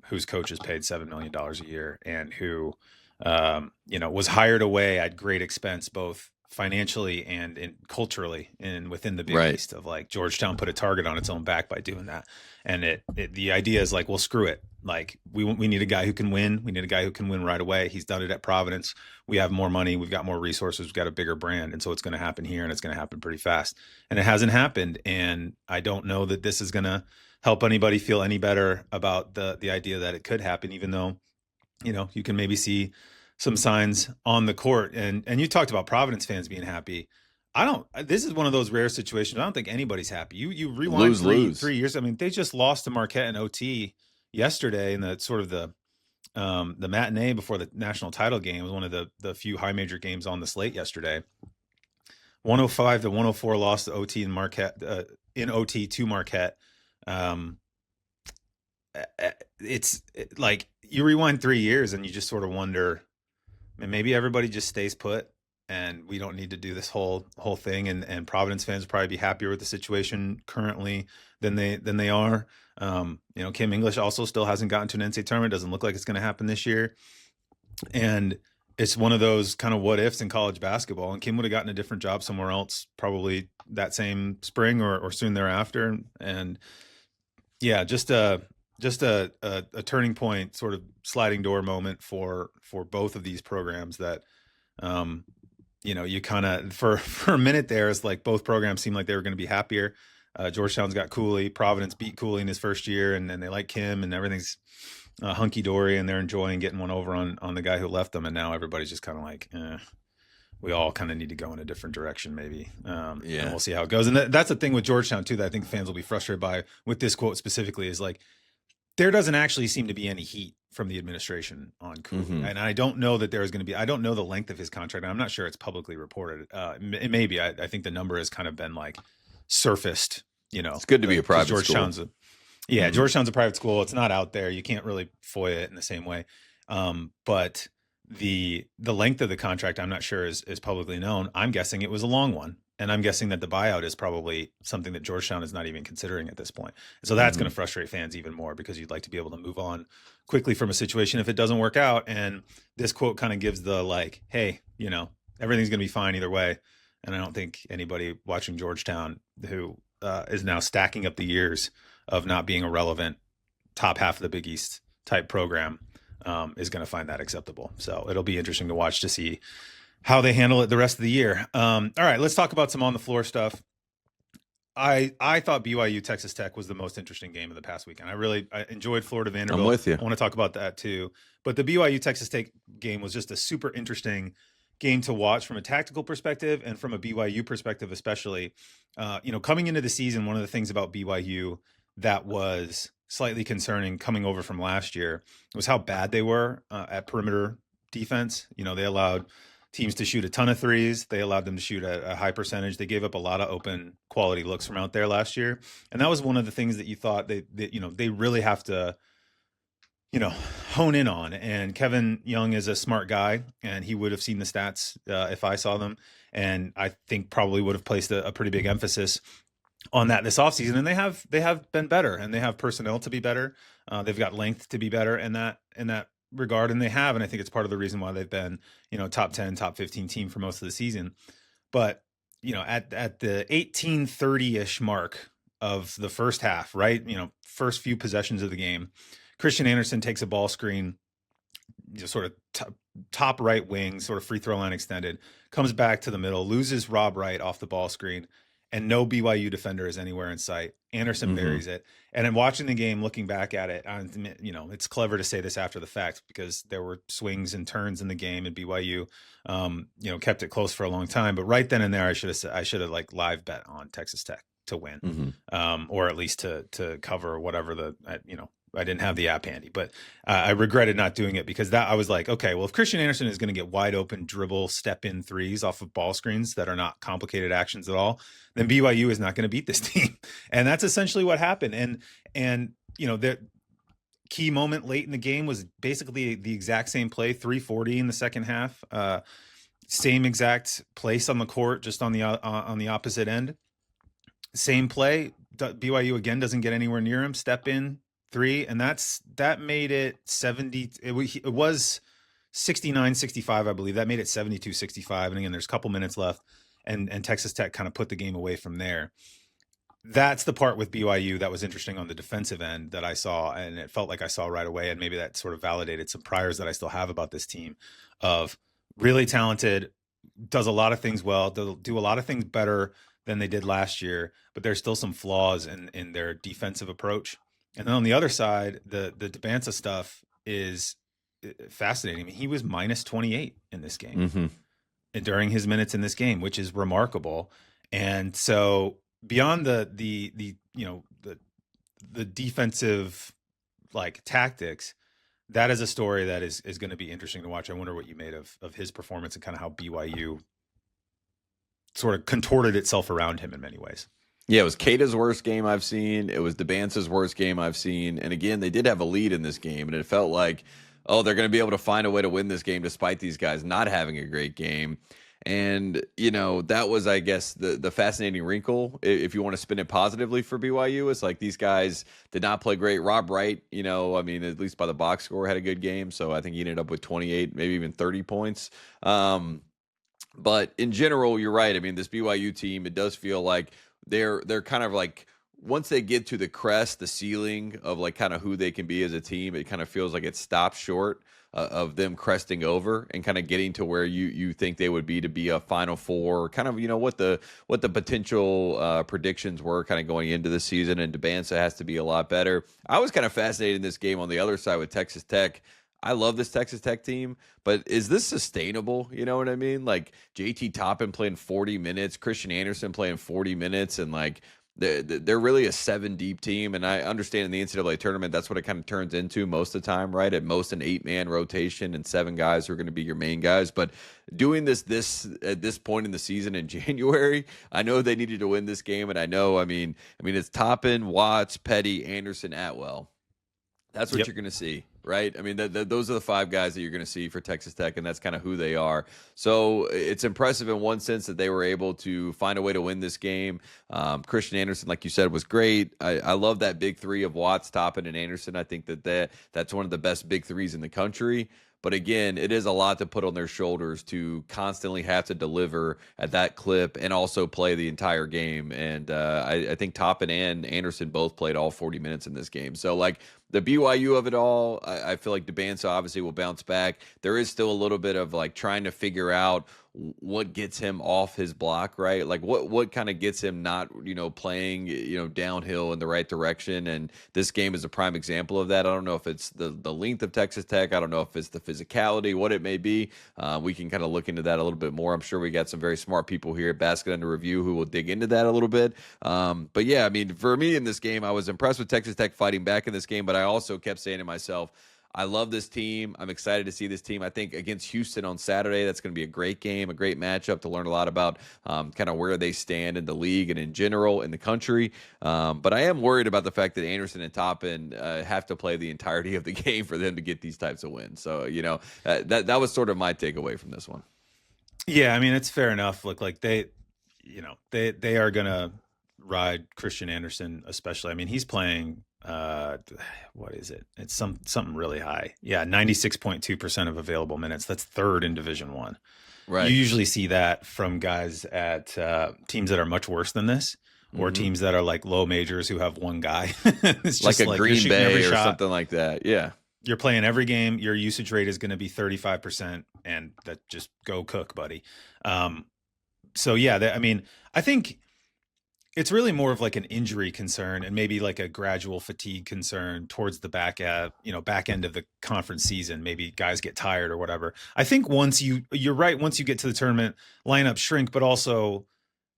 whose coach is paid $7 million a year and who was hired away at great expense, both financially and culturally and within the Big East. Of like, Georgetown put a target on its own back by doing that. And the idea is like, well, screw it. Like, we need a guy who can win. We need a guy who can win right away. He's done it at Providence. We have more money. We've got more resources. We've got a bigger brand. And so it's going to happen here, and it's going to happen pretty fast. And it hasn't happened. And I don't know that this is going to help anybody feel any better about the idea that it could happen, even though, you can maybe see some signs on the court. And you talked about Providence fans being happy. This is one of those rare situations. I don't think anybody's happy. You rewind three years. I mean, they just lost to Marquette in OT yesterday in the sort of the matinee before the national title game. It was one of the few high major games on the slate yesterday. 105-104 loss to OT in Marquette, in OT to Marquette. It's like you rewind 3 years and you just sort of wonder, maybe everybody just stays put and we don't need to do this whole thing. And Providence fans will probably be happier with the situation currently than they are. Kim English also still hasn't gotten to an NCAA tournament. Doesn't look like it's going to happen this year. And it's one of those kind of what ifs in college basketball. And Kim would have gotten a different job somewhere else, probably that same spring or soon thereafter. And yeah, just a turning point, sort of sliding door moment for both of these programs that, you kind of, for a minute there, it's like both programs seemed like they were going to be happier. Georgetown's got Cooley. Providence beat Cooley in his first year, and then they like Kim, and everything's hunky-dory, and they're enjoying getting one over on the guy who left them. And now everybody's just kind of like, we all kind of need to go in a different direction maybe. And we'll see how it goes. And that's the thing with Georgetown too, that I think fans will be frustrated by with this quote specifically, is like, there doesn't actually seem to be any heat from the administration on Cooley. Mm-hmm. And I don't know that there's going to be, I don't know the length of his contract. I'm not sure it's publicly reported. It may be, I think the number has kind of been like surfaced, it's good to be a private Georgetown's school. Georgetown's a private school. It's not out there. You can't really FOIA it in the same way. But the length of the contract, I'm not sure is publicly known. I'm guessing it was a long one. And I'm guessing that the buyout is probably something that Georgetown is not even considering at this point. So that's going to frustrate fans even more, because you'd like to be able to move on quickly from a situation if it doesn't work out. And this quote kind of gives the like, hey, everything's going to be fine either way. And I don't think anybody watching Georgetown who is now stacking up the years of not being a relevant top half of the Big East type program is going to find that acceptable. So it'll be interesting to watch to see how they handle it the rest of the year. All right, let's talk about some on the floor stuff. I thought BYU Texas Tech was the most interesting game of the past weekend. I enjoyed Florida Vanderbilt. I'm with you. I want to talk about that too. But the BYU Texas Tech game was just a super interesting game to watch from a tactical perspective and from a BYU perspective, especially. Coming into the season, one of the things about BYU that was slightly concerning coming over from last year was how bad they were at perimeter defense. They allowed teams to shoot a ton of threes. They allowed them to shoot a high percentage. They gave up a lot of open quality looks from out there last year. And that was one of the things that you thought they really have to hone in on. And Kevin Young is a smart guy, and he would have seen the stats if I saw them. And I think probably would have placed a pretty big emphasis on that this offseason. And they have been better, and they have personnel to be better. They've got length to be better in that regard. And I think it's part of the reason why they've been, top 10, top 15 team for most of the season. But, at the 18:30-ish mark of the first half, right? First few possessions of the game, Christian Anderson takes a ball screen, sort of top right wing, sort of free throw line extended, comes back to the middle, loses Rob Wright off the ball screen, and no BYU defender is anywhere in sight. Anderson buries it. And in watching the game, looking back at it, it's clever to say this after the fact because there were swings and turns in the game, and BYU, kept it close for a long time. But right then and there, I should have like live bet on Texas Tech to win, or at least to cover whatever I didn't have the app handy, but I regretted not doing it because I was like, okay, well, if Christian Anderson is going to get wide open dribble step in threes off of ball screens that are not complicated actions at all, then BYU is not going to beat this team. And that's essentially what happened. And the key moment late in the game was basically the exact same play, 3:40 in the second half, same exact place on the court, just on the opposite end. Same play. BYU again doesn't get anywhere near him. Step in three, and that made it 70. It was 69-65, I believe. That made it 72-65. And again, there's a couple minutes left, and Texas Tech kind of put the game away from there. That's the part with BYU that was interesting on the defensive end that I saw, and it felt like I saw right away, and maybe that sort of validated some priors that I still have about this team of really talented, does a lot of things well, they'll do a lot of things better than they did last year, but there's still some flaws in their defensive approach. And then on the other side, the Debanza stuff is fascinating. I mean, he was minus 28 in this game during his minutes in this game, which is remarkable. And so beyond the defensive like tactics, that is a story that is going to be interesting to watch. I wonder what you made of his performance and kind of how BYU sort of contorted itself around him in many ways. Yeah, it was Keita's worst game I've seen. It was Debanza's worst game I've seen. And again, they did have a lead in this game, and it felt like, oh, they're going to be able to find a way to win this game despite these guys not having a great game. And, that was, I guess, the fascinating wrinkle, if you want to spin it positively for BYU. It's like these guys did not play great. Rob Wright, at least by the box score, had a good game. So I think he ended up with 28, maybe even 30 points. But in general, you're right. I mean, this BYU team, it does feel like they're kind of like, once they get to the crest, the ceiling of like kind of who they can be as a team, it kind of feels like it stops short of them cresting over and kind of getting to where you think they would be to be a Final Four, kind of, what the potential predictions were kind of going into the season. And Debanza has to be a lot better. I was kind of fascinated in this game on the other side with Texas Tech. I love this Texas Tech team, but is this sustainable? You know what I mean? Like JT Toppin playing 40 minutes, Christian Anderson playing 40 minutes, and like they're really a 7-deep team. And I understand in the NCAA tournament, that's what it kind of turns into most of the time, right? At most an 8-man rotation and 7 guys who are going to be your main guys. But doing this at this point in the season in January, I know they needed to win this game. And I know, I mean, it's Toppin, Watts, Petty, Anderson, Atwell. That's what you're going to see, right? I mean, those are the 5 guys that you're going to see for Texas Tech, and that's kind of who they are. So it's impressive in one sense that they were able to find a way to win this game. Christian Anderson, like you said, was great. I love that big three of Watts, Toppin, and Anderson. I think that's one of the best big threes in the country. But again, it is a lot to put on their shoulders to constantly have to deliver at that clip and also play the entire game. And I think Toppin and Anderson both played all 40 minutes in this game. So, like, the BYU of it all, I feel like Debanza obviously will bounce back. There is still a little bit of, like, trying to figure out what gets him off his block, right? Like what kind of gets him not, playing, downhill in the right direction. And this game is a prime example of that. I don't know if it's the length of Texas Tech. I don't know if it's the physicality, what it may be. We can kind of look into that a little bit more. I'm sure we got some very smart people here at Basket Under Review who will dig into that a little bit. But yeah, I mean, for me in this game, I was impressed with Texas Tech fighting back in this game, but I also kept saying to myself, I love this team. I'm excited to see this team. I think against Houston on Saturday, that's going to be a great game, a great matchup to learn a lot about kind of where they stand in the league and in general in the country. But I am worried about the fact that Anderson and Toppin have to play the entirety of the game for them to get these types of wins. So, that was sort of my takeaway from this one. Yeah, I mean, it's fair enough. Look, like they are gonna ride Christian Anderson, especially. I mean, he's playing what is it? It's something really high. Yeah, 96.2% of available minutes. That's third in Division One. Right. You usually see that from guys at teams that are much worse than this, or teams that are like low majors who have one guy. It's just like a Green Bay or something like that. Yeah. You're playing every game. Your usage rate is going to be 35%, and that just go cook, buddy. So yeah, I mean, I think it's really more of like an injury concern and maybe like a gradual fatigue concern towards the back end of the conference season. Maybe guys get tired or whatever. I think you're right. Once you get to the tournament, lineups shrink, but also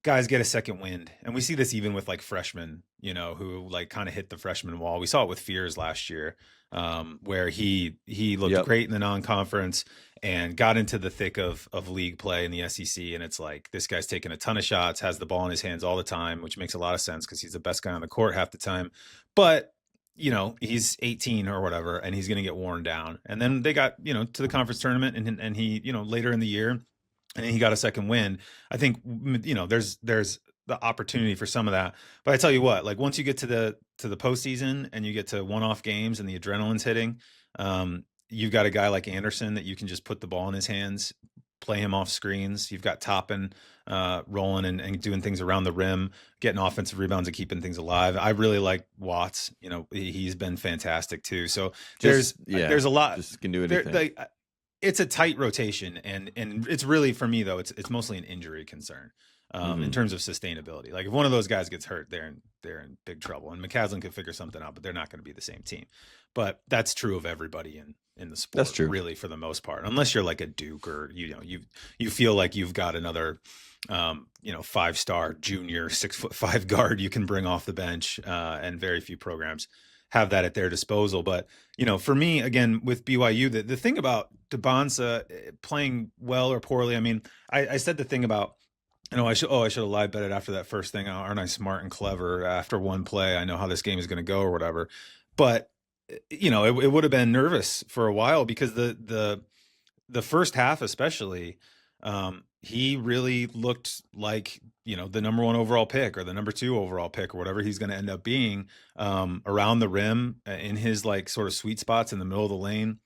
guys get a second wind. And we see this even with like freshmen, who like kind of hit the freshman wall. We saw it with Fears last year, where he looked great in the non-conference and got into the thick of league play in the SEC. And it's like, this guy's taking a ton of shots, has the ball in his hands all the time, which makes a lot of sense because he's the best guy on the court half the time. But, he's 18 or whatever, and he's going to get worn down. And then they got, to the conference tournament and he, later in the year, and he got a second win. I think, there's the opportunity for some of that. But I tell you what, like once you get to the postseason and you get to one-off games and the adrenaline's hitting, you've got a guy like Anderson that you can just put the ball in his hands, play him off screens. You've got Toppin rolling and doing things around the rim, getting offensive rebounds and keeping things alive. I really like Watts. He's been fantastic too. So there's a lot. Just can do anything. It's a tight rotation, and it's really, for me though, it's mostly an injury concern in terms of sustainability. Like if one of those guys gets hurt, they're in big trouble. And McCaslin could figure something out, but they're not going to be the same team. But that's true of everybody in the sport. That's true, really, for the most part. Unless you're like a Duke or you feel like you've got another 5-star junior 6'5" guard you can bring off the bench, and very few programs have that at their disposal. But, for me, again, with BYU, the thing about DeBonsa playing well or poorly, I mean, I said the thing about, I should have live betted after that first thing. Aren't I smart and clever? After one play, I know how this game is going to go or whatever. But, it would have been nervous for a while because the first half, especially, he really looked like, the number 1 overall pick or the number 2 overall pick or whatever he's going to end up being, around the rim in his like sort of sweet spots in the middle of the lane,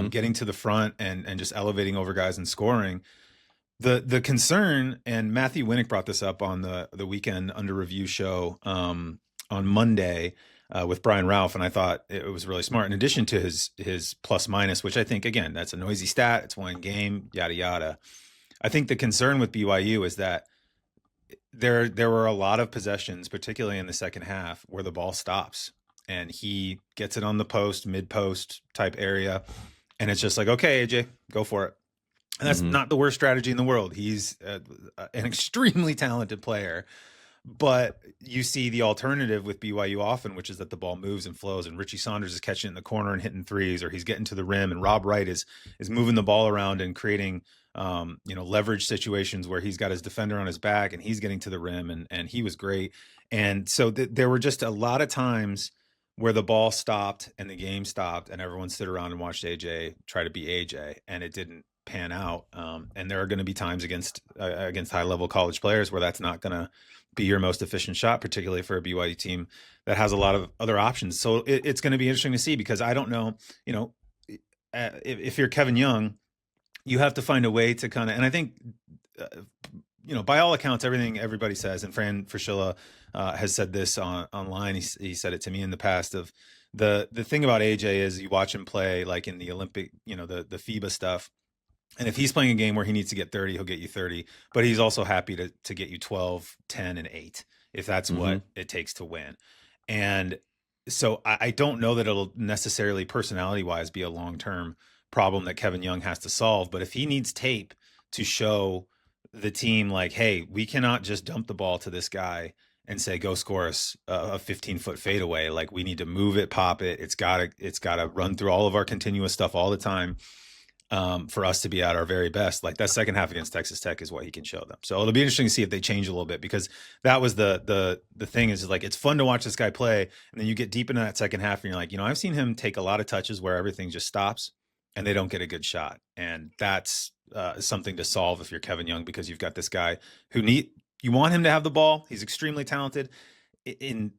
getting to the front and just elevating over guys and scoring. The concern, and Matthew Winnick brought this up on the weekend under review show on Monday with Brian Ralph, and I thought it was really smart. In addition to his plus minus, which I think, again, that's a noisy stat, it's one game, yada yada. I think the concern with BYU is that there were a lot of possessions, particularly in the second half, where the ball stops and he gets it on the post, mid-post type area, and it's just like, okay, AJ, go for it. And that's not the worst strategy in the world. He's an extremely talented player. But you see the alternative with BYU often, which is that the ball moves and flows, and Richie Saunders is catching it in the corner and hitting threes, or he's getting to the rim, and Rob Wright is moving the ball around and creating leverage situations where he's got his defender on his back and he's getting to the rim, and he was great. And so there were just a lot of times where the ball stopped and the game stopped and everyone stood around and watched AJ try to be AJ, and it didn't pan out. And there are going to be times against high level college players where that's not going to be your most efficient shot, particularly for a BYU team that has a lot of other options. So it's going to be interesting to see, because I don't know, if you're Kevin Young, you have to find a way to kind of, and I think, by all accounts, everything everybody says, and Fran Fraschilla has said this online. He said it to me in the past, of the thing about AJ is you watch him play like in the Olympic, the FIBA stuff. And if he's playing a game where he needs to get 30, he'll get you 30, but he's also happy to get you 12, 10, and 8, if that's what it takes to win. And so I don't know that it'll necessarily personality-wise be a long-term problem that Kevin Young has to solve. But if he needs tape to show the team like, hey, we cannot just dump the ball to this guy and say, go score us a 15-foot fadeaway. Like, we need to move it, pop it. It's gotta run through all of our continuous stuff all the time. For us to be at our very best. Like, that second half against Texas Tech is what he can show them. So it'll be interesting to see if they change a little bit, because that was the thing is, like, it's fun to watch this guy play. And then you get deep into that second half and you're like, I've seen him take a lot of touches where everything just stops and they don't get a good shot. And that's something to solve if you're Kevin Young, because you've got this guy who you want him to have the ball. He's extremely talented. In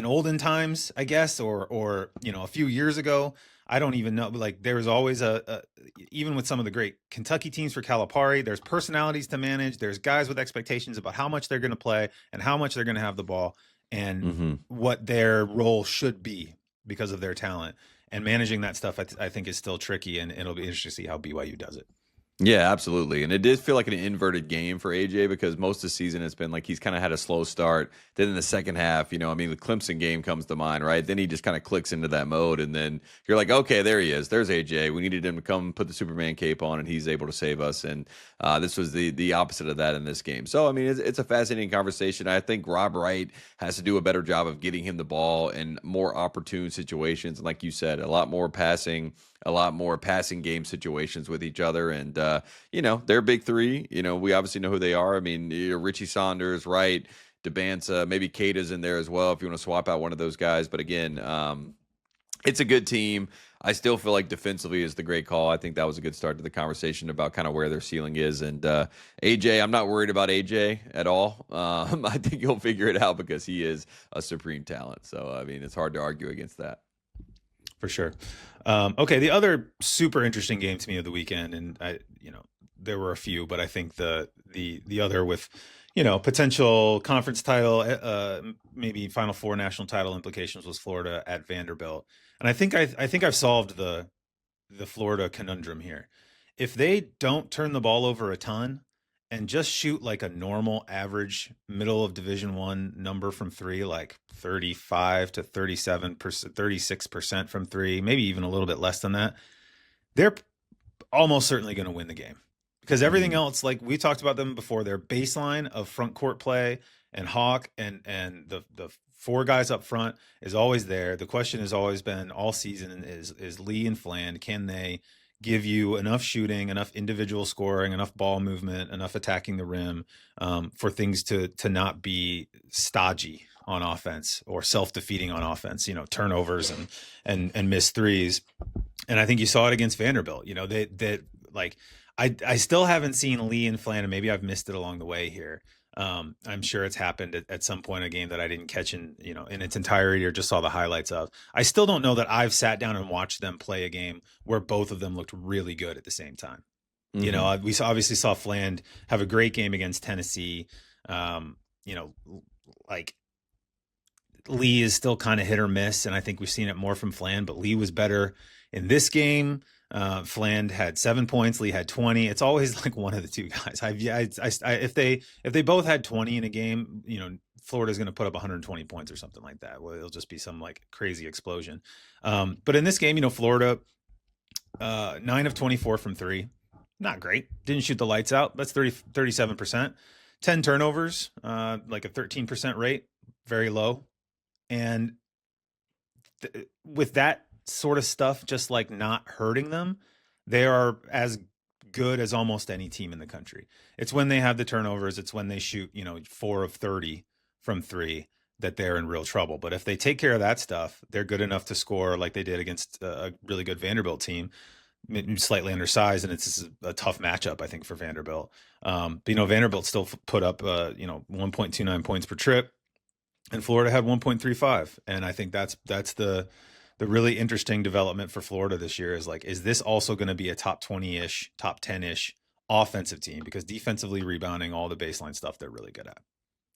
olden times, I guess, or a few years ago, I don't even know. Like, there was always even with some of the great Kentucky teams for Calipari, there's personalities to manage. There's guys with expectations about how much they're going to play and how much they're going to have the ball and what their role should be because of their talent. And managing that stuff, I think, is still tricky, and it'll be interesting to see how BYU does it. Yeah, absolutely. And it did feel like an inverted game for AJ, because most of the season it's been like he's kind of had a slow start. Then in the second half, the Clemson game comes to mind, right? Then he just kind of clicks into that mode. And then you're like, okay, there he is. There's AJ. We needed him to come put the Superman cape on, and he's able to save us. And this was the opposite of that in this game. So, it's a fascinating conversation. I think Rob Wright has to do a better job of getting him the ball in more opportune situations. And like you said, a lot more passing game situations with each other. And, their big three, we obviously know who they are. Richie Saunders, Wright, DeBanza, maybe Kata's in there as well if you want to swap out one of those guys. But again, it's a good team. I still feel like defensively is the great call. I think that was a good start to the conversation about kind of where their ceiling is. And AJ, I'm not worried about AJ at all. I think he'll figure it out because he is a supreme talent. So, it's hard to argue against that. For sure. Okay, the other super interesting game to me of the weekend, and there were a few, but I think the other with potential conference title, maybe Final Four national title implications, was Florida at Vanderbilt. And I think I've solved the Florida conundrum here. If they don't turn the ball over a ton and just shoot like a normal average middle of Division I number from three, like 35 to 37%, 36% from three, maybe even a little bit less than that, they're almost certainly going to win the game. Because everything else, like we talked about them before, their baseline of front court play and Hawk and the four guys up front is always there. The question has always been all season is Lee and Fland, can they give you enough shooting, enough individual scoring, enough ball movement, enough attacking the rim for things to not be stodgy on offense or self-defeating on offense, turnovers and missed threes. And I think you saw it against Vanderbilt. I still haven't seen Lee and Flan, and maybe I've missed it along the way here. I'm sure it's happened at some point in a game that I didn't catch in its entirety or just saw the highlights of. I still don't know that I've sat down and watched them play a game where both of them looked really good at the same time. We obviously saw Fland have a great game against Tennessee. Lee is still kind of hit or miss, and I think we've seen it more from Fland, but Lee was better in this game. Fland had 7 points, Lee had 20. It's always like one of the two guys. If they both had 20 in a game, Florida's going to put up 120 points or something like that. Well, it'll just be some like crazy explosion. But in this game, Florida, 9 of 24 from three, not great. Didn't shoot the lights out. That's 37%. 10 turnovers, like a 13% rate, very low. And with that sort of stuff just like not hurting them, they are as good as almost any team in the country. It's when they have the turnovers, it's when they shoot 4 of 30 from three that they're in real trouble. But if they take care of that stuff, they're good enough to score like they did against a really good Vanderbilt team, slightly undersized, and it's a tough matchup I think for Vanderbilt. But Vanderbilt still put up 1.29 points per trip, and Florida had 1.35, and I think that's the really interesting development for Florida this year is this also going to be a top 20-ish, top 10-ish offensive team? Because defensively rebounding, all the baseline stuff, they're really good at.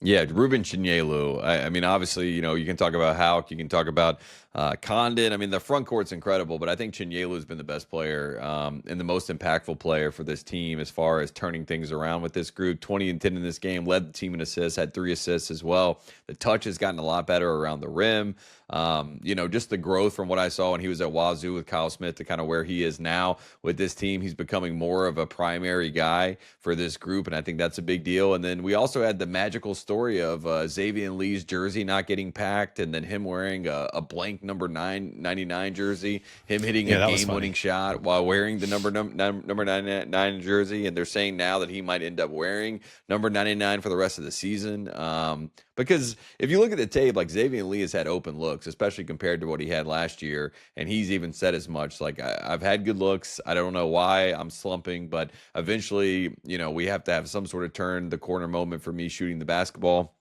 Yeah, Ruben Chinyelu. I mean, obviously, you can talk about Houck, you can talk about Condon. I mean, the front court's incredible, but I think Chinyelu has been the best player and the most impactful player for this team as far as turning things around with this group. 20 and 10 in this game, led the team in assists, had 3 assists as well. The touch has gotten a lot better around the rim. Just the growth from what I saw when he was at Wazoo with Kyle Smith to kind of where he is now with this team. He's becoming more of a primary guy for this group, and I think that's a big deal. And then we also had the magical story of Xavier Lee's jersey not getting packed, and then him wearing a blank number 99 jersey, him hitting a game-winning shot while wearing the number 99 jersey. And they're saying now that he might end up wearing number 99 for the rest of the season. Because if you look at the tape, like Xavier Lee has had open looks, especially compared to what he had last year. And he's even said as much, like, I've had good looks. I don't know why I'm slumping, but eventually, we have to have some sort of turn the corner moment for me shooting the basketball.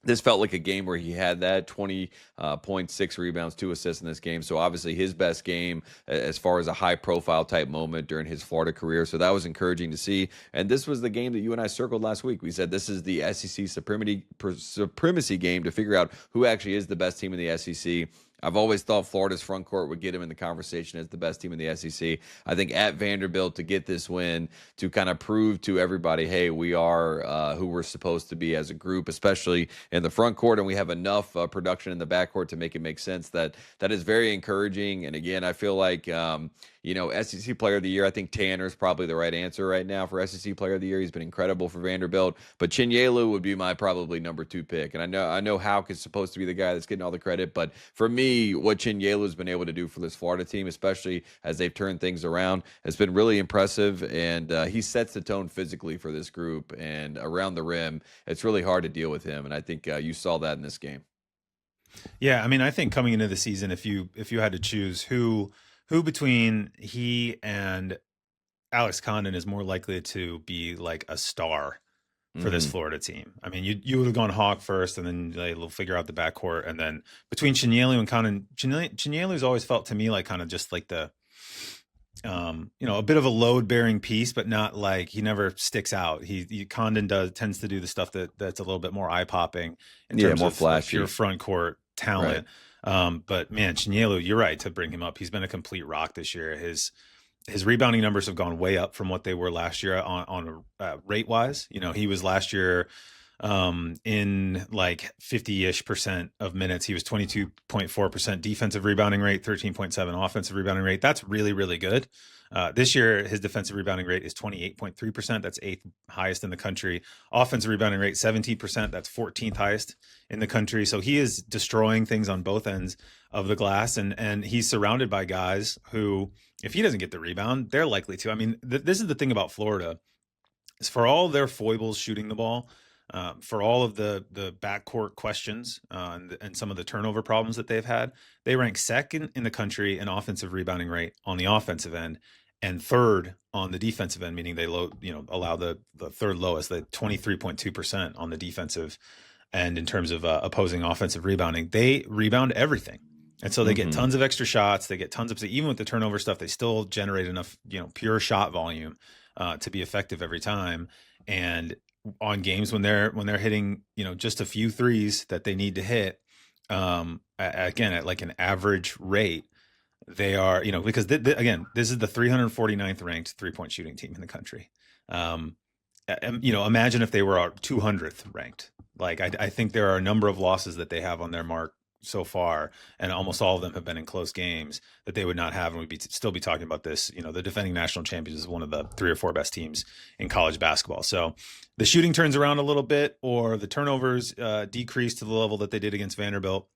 This felt like a game where he had that 20.6 rebounds, 2 assists in this game. So obviously his best game as far as a high-profile type moment during his Florida career. So that was encouraging to see. And this was the game that you and I circled last week. We said this is the SEC supremacy game to figure out who actually is the best team in the SEC. I've always thought Florida's front court would get him in the conversation as the best team in the SEC. I think at Vanderbilt to get this win, to kind of prove to everybody, hey, we are who we're supposed to be as a group, especially in the front court, and we have enough production in the backcourt to make it make sense. That is very encouraging. And again, I feel like SEC Player of the Year, I think Tanner's probably the right answer right now for SEC Player of the Year. He's been incredible for Vanderbilt, but Chinyelu would be my probably number 2 pick. And I know Houck is supposed to be the guy that's getting all the credit, but for me, what Chinyelu has been able to do for this Florida team, especially as they've turned things around, has been really impressive. And he sets the tone physically for this group, and around the rim, it's really hard to deal with him. And I think you saw that in this game. Yeah, I mean, I think coming into the season, if you had to choose who between he and Alex Condon is more likely to be like a star for this Florida team. I mean, you would have gone Hawk first, and then they'll figure out the backcourt. And then between Chinyelu and Condon, Chinyelu's always felt to me like kind of just like the, a bit of a load bearing piece, but not like he never sticks out. Condon tends to do the stuff that's a little bit more eye popping in terms more of flashy, pure front court talent. Right. But man, Chinyelu, you're right to bring him up. He's been a complete rock this year. His rebounding numbers have gone way up from what they were last year on rate wise. He was last year in like 50-ish% of minutes. He was 22.4% defensive rebounding rate, 13.7 offensive rebounding rate. That's really, really good. This year, his defensive rebounding rate is 28.3%. That's 8th highest in the country. Offensive rebounding rate, 17%. That's 14th highest in the country. So he is destroying things on both ends of the glass. And he's surrounded by guys who, if he doesn't get the rebound, they're likely to. I mean, this is the thing about Florida, is for all their foibles shooting the ball, for all of the backcourt questions and some of the turnover problems that they've had, they rank second in the country in offensive rebounding rate on the offensive end, and third on the defensive end, meaning they allow the third lowest, the 23.2% on the defensive end in terms of opposing offensive rebounding. They rebound everything. And so they get tons of extra shots. They get tons of, even with the turnover stuff, they still generate enough, pure shot volume to be effective every time. And on games when they're hitting, just a few threes that they need to hit, again, at like an average rate, they are, because again, this is the 349th ranked 3-point shooting team in the country. Imagine if they were our 200th ranked. Like, I think there are a number of losses that they have on their mark so far, and almost all of them have been in close games that they would not have, and we'd still be talking about this. The defending national champions is one of the 3 or 4 best teams in college basketball. So the shooting turns around a little bit, or the turnovers decrease to the level that they did against Vanderbilt,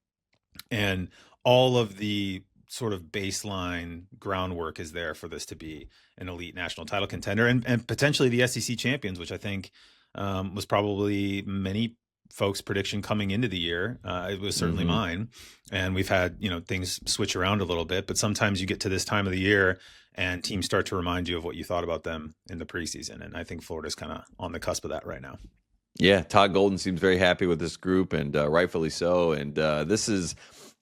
and all of the sort of baseline groundwork is there for this to be an elite national title contender, and potentially the SEC champions, which I think was probably many folks' prediction coming into the year. It was certainly mine. And we've had, things switch around a little bit, but sometimes you get to this time of the year and teams start to remind you of what you thought about them in the preseason. And I think Florida's kind of on the cusp of that right now. Yeah. Todd Golden seems very happy with this group, and rightfully so. And this is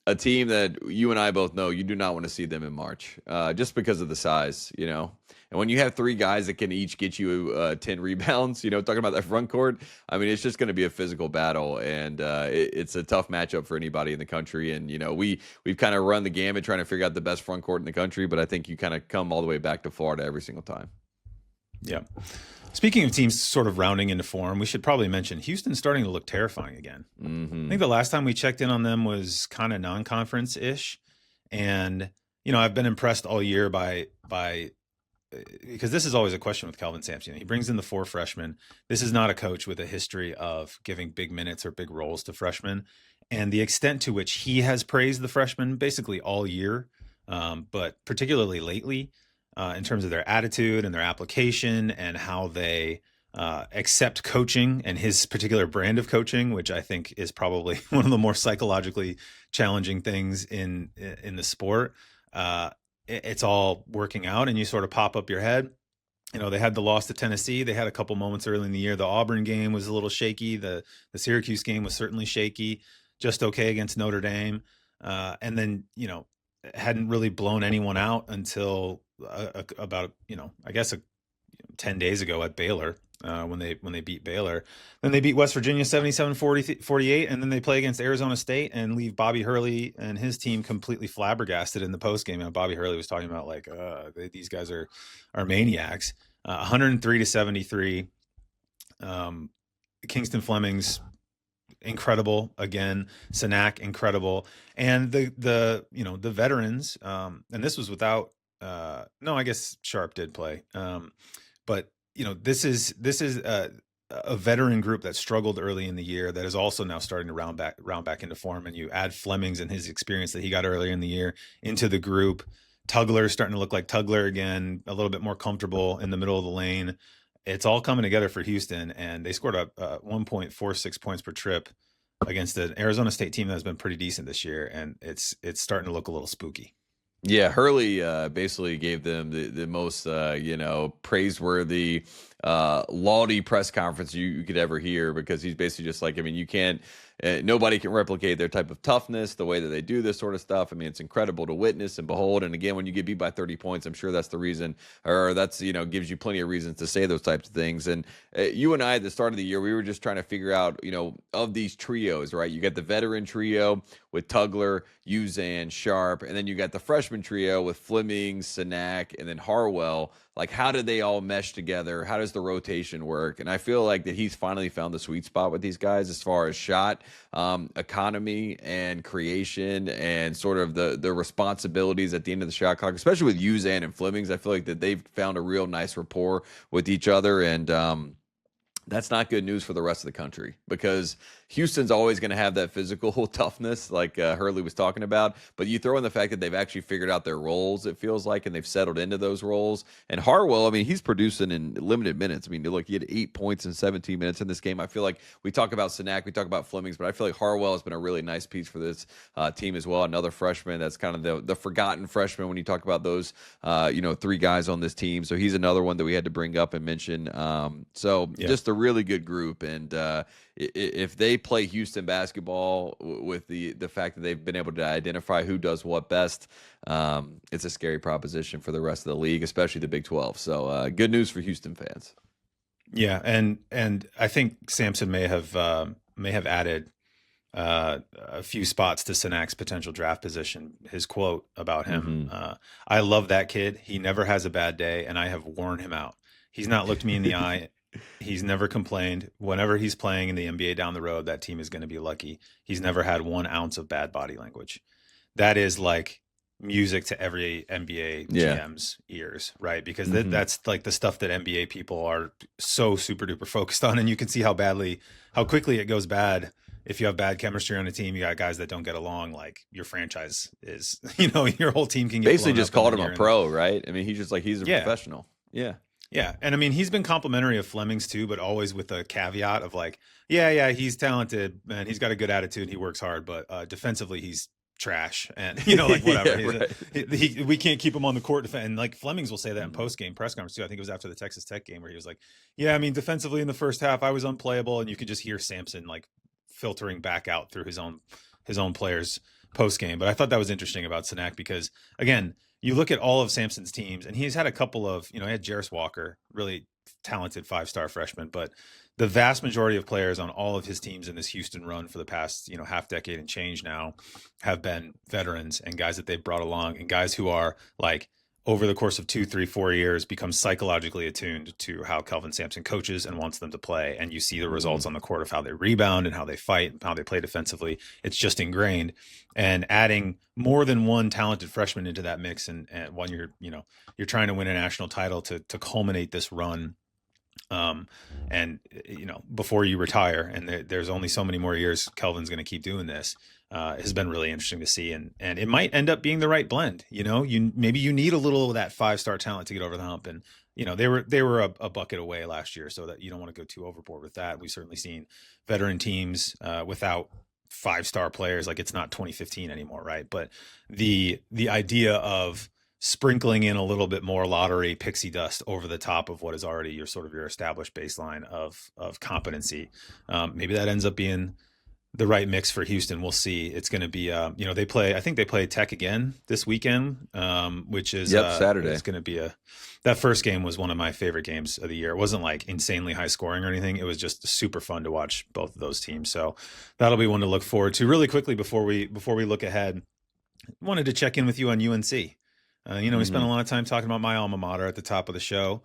a team that you and I both know you do not want to see them in March, just because of the size, And when you have 3 guys that can each get you 10 rebounds, talking about that front court, I mean, it's just going to be a physical battle, and it's a tough matchup for anybody in the country. And, we've kind of run the gamut trying to figure out the best front court in the country, but I think you kind of come all the way back to Florida every single time. Yeah. Speaking of teams sort of rounding into form, we should probably mention Houston's starting to look terrifying again. I think the last time we checked in on them was kind of non-conference-ish. And, I've been impressed all year by because this is always a question with Kelvin Sampson. He brings in the 4 freshmen. This is not a coach with a history of giving big minutes or big roles to freshmen. And the extent to which he has praised the freshmen basically all year, but particularly lately, in terms of their attitude and their application and how they accept coaching and his particular brand of coaching, which I think is probably one of the more psychologically challenging things in the sport. It's all working out, and you sort of pop up your head. They had the loss to Tennessee. They had a couple moments early in the year. The Auburn game was a little shaky. The Syracuse game was certainly shaky, just okay against Notre Dame. And then, hadn't really blown anyone out until about, I guess 10 days ago at Baylor, when they beat Baylor. Then they beat West Virginia 77-48, and then they play against Arizona State and leave Bobby Hurley and his team completely flabbergasted in the postgame. And Bobby Hurley was talking about these guys are maniacs. 103-73. Kingston Fleming's incredible again. Sanak incredible, and the veterans. And this was without. No, I guess Sharp did play. But this is a veteran group that struggled early in the year that is also now starting to round back into form. And you add Flemings and his experience that he got earlier in the year into the group. Tugler starting to look like Tugler again, a little bit more comfortable in the middle of the lane. It's all coming together for Houston, and they scored 1.46 points per trip against an Arizona State team that has been pretty decent this year, and it's starting to look a little spooky. Yeah, Hurley basically gave them the most, praiseworthy, laudie press conference you could ever hear, because he's basically just like, you can't, nobody can replicate their type of toughness, the way that they do this sort of stuff. It's incredible to witness and behold. And again, when you get beat by 30 points, I'm sure that's the reason, or that's, gives you plenty of reasons to say those types of things. And you and I, at the start of the year, we were just trying to figure out, of these trios, right? You got the veteran trio with Tugler, Uzan, Sharp, and then you got the freshman trio with Fleming, Sanak, and then Harwell. Like, how did they all mesh together? How does the rotation work? And I feel like that he's finally found the sweet spot with these guys as far as shot, economy, and creation, and sort of the responsibilities at the end of the shot clock, especially with Uzan and Flemings. I feel like that they've found a real nice rapport with each other, and that's not good news for the rest of the country, because Houston's always going to have that physical toughness like Hurley was talking about. But you throw in the fact that they've actually figured out their roles, it feels like, and they've settled into those roles. And Harwell, he's producing in limited minutes. Look, he had 8 points in 17 minutes in this game. I feel like we talk about Sanak, we talk about Flemings, but I feel like Harwell has been a really nice piece for this team as well. Another freshman that's kind of the forgotten freshman when you talk about those, 3 guys on this team. So he's another one that we had to bring up and mention. Just a really good group. And if they play Houston basketball with the fact that they've been able to identify who does what best, it's a scary proposition for the rest of the league, especially the Big 12. So good news for Houston fans. Yeah, and I think Sampson may have added a few spots to Sanak's potential draft position. His quote about him: "I love that kid. He never has a bad day, and I have worn him out. He's not looked me in the eye." He's never complained. Whenever he's playing in the NBA down the road, that team is going to be lucky. He's never had 1 ounce of bad body language. That is like music to every NBA GM's ears, right? Because that's like the stuff that NBA people are so super duper focused on. And you can see how quickly it goes bad. If you have bad chemistry on a team, you got guys that don't get along, like your franchise is, your whole team can get basically just called him a pro, right? he's just like, he's a professional. Yeah. Yeah. And he's been complimentary of Fleming's too, but always with a caveat of like, yeah, he's talented and he's got a good attitude. He works hard, but defensively he's trash, and whatever. We can't keep him on the court. And like Flemings will say that in post-game press conference too. I think it was after the Texas Tech game where he was like, yeah, defensively in the first half, I was unplayable. And you could just hear Sampson like filtering back out through his own players post-game. But I thought that was interesting about Sanak, because again, you look at all of Sampson's teams, and he's had a couple of, he had Jarris Walker, really talented 5-star freshman, but the vast majority of players on all of his teams in this Houston run for the past, half decade and change now have been veterans and guys that they've brought along, and guys who are like over the course of 2, 3, 4 years becomes psychologically attuned to how Kelvin Sampson coaches and wants them to play. And you see the results on the court of how they rebound and how they fight and how they play defensively. It's just ingrained. And adding more than one talented freshman into that mix, and when you're trying to win a national title to culminate this run, and before you retire, and there's only so many more years Kelvin's going to keep doing this, has been really interesting to see, and it might end up being the right blend. Maybe you need a little of that 5-star talent to get over the hump, and they were a bucket away last year, so that you don't want to go too overboard with that. We've certainly seen veteran teams without 5-star players, like it's not 2015 anymore, right? But the idea of sprinkling in a little bit more lottery pixie dust over the top of what is already your established baseline of competency, maybe that ends up being the right mix for Houston. We'll see. It's going to be, I think they play Tech again this weekend, which is Saturday. It's going to be that first game was one of my favorite games of the year. It wasn't like insanely high scoring or anything. It was just super fun to watch both of those teams. So that'll be one to look forward to. Really quickly before we look ahead, wanted to check in with you on UNC. We spent a lot of time talking about my alma mater at the top of the show.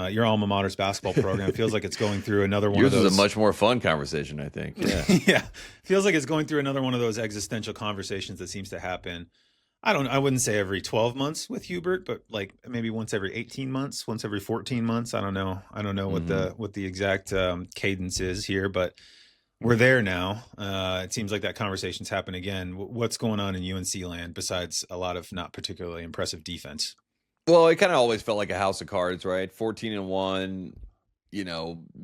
Your alma mater's basketball program feels like it's going through another one Yours of those. Yours is a much more fun conversation, I think. Yeah. Yeah. Feels like it's going through another one of those existential conversations that seems to happen. I wouldn't say every 12 months with Hubert, but like maybe once every 18 months, once every 14 months. I don't know what the exact cadence is here, but we're there now. It seems like that conversation's happened again. What's going on in UNC land besides a lot of not particularly impressive defense? Well, it kind of always felt like a house of cards, right? 14-1,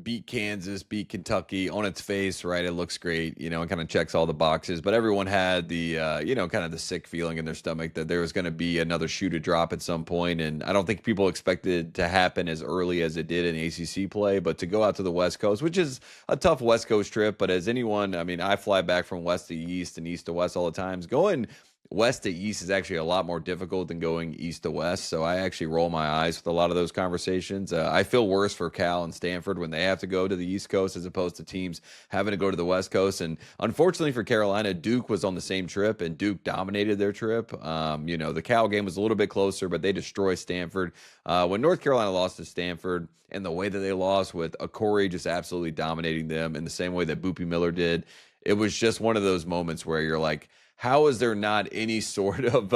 beat Kansas, beat Kentucky on its face, right? It looks great, it kind of checks all the boxes, but everyone had the, kind of the sick feeling in their stomach that there was going to be another shoe to drop at some point. And I don't think people expected it to happen as early as it did in ACC play, but to go out to the West Coast, which is a tough West Coast trip. But as anyone, I fly back from west to east and east to west all the times. Going west to east is actually a lot more difficult than going east to west. So I actually roll my eyes with a lot of those conversations. I feel worse for Cal and Stanford when they have to go to the East Coast as opposed to teams having to go to the West Coast. And unfortunately for Carolina, Duke was on the same trip and Duke dominated their trip. The Cal game was a little bit closer, but they destroyed Stanford. When North Carolina lost to Stanford and the way that they lost with Corey just absolutely dominating them in the same way that Boopie Miller did, it was just one of those moments where you're like, how is there not any sort of,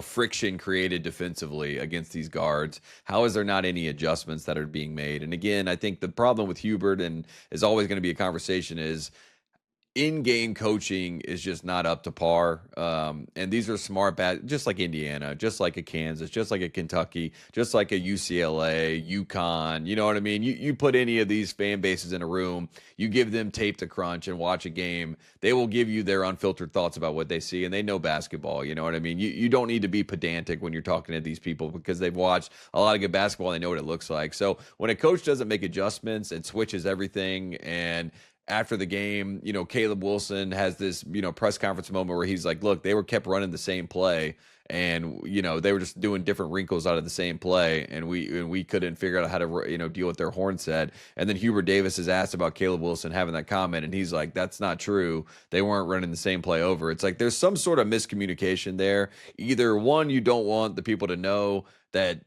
friction created defensively against these guards? How is there not any adjustments that are being made? And again, I think the problem with Hubert, and is always going to be a conversation, is in-game coaching is just not up to par. And these are smart, just like Indiana, just like a Kansas, just like a Kentucky, just like a UCLA, UConn. You know what I mean? You put any of these fan bases in a room, you give them tape to crunch and watch a game, they will give you their unfiltered thoughts about what they see, and they know basketball. You know what I mean? You don't need to be pedantic when you're talking to these people because they've watched a lot of good basketball and they know what it looks like. So when a coach doesn't make adjustments and switches everything, and after the game, Caleb Wilson has this, press conference moment where he's like, look, they kept running the same play, and, they were just doing different wrinkles out of the same play, and we couldn't figure out how to, deal with their horn set. And then Hubert Davis is asked about Caleb Wilson having that comment, and he's like, that's not true. They weren't running the same play over. It's like there's some sort of miscommunication there. Either one, you don't want the people to know that,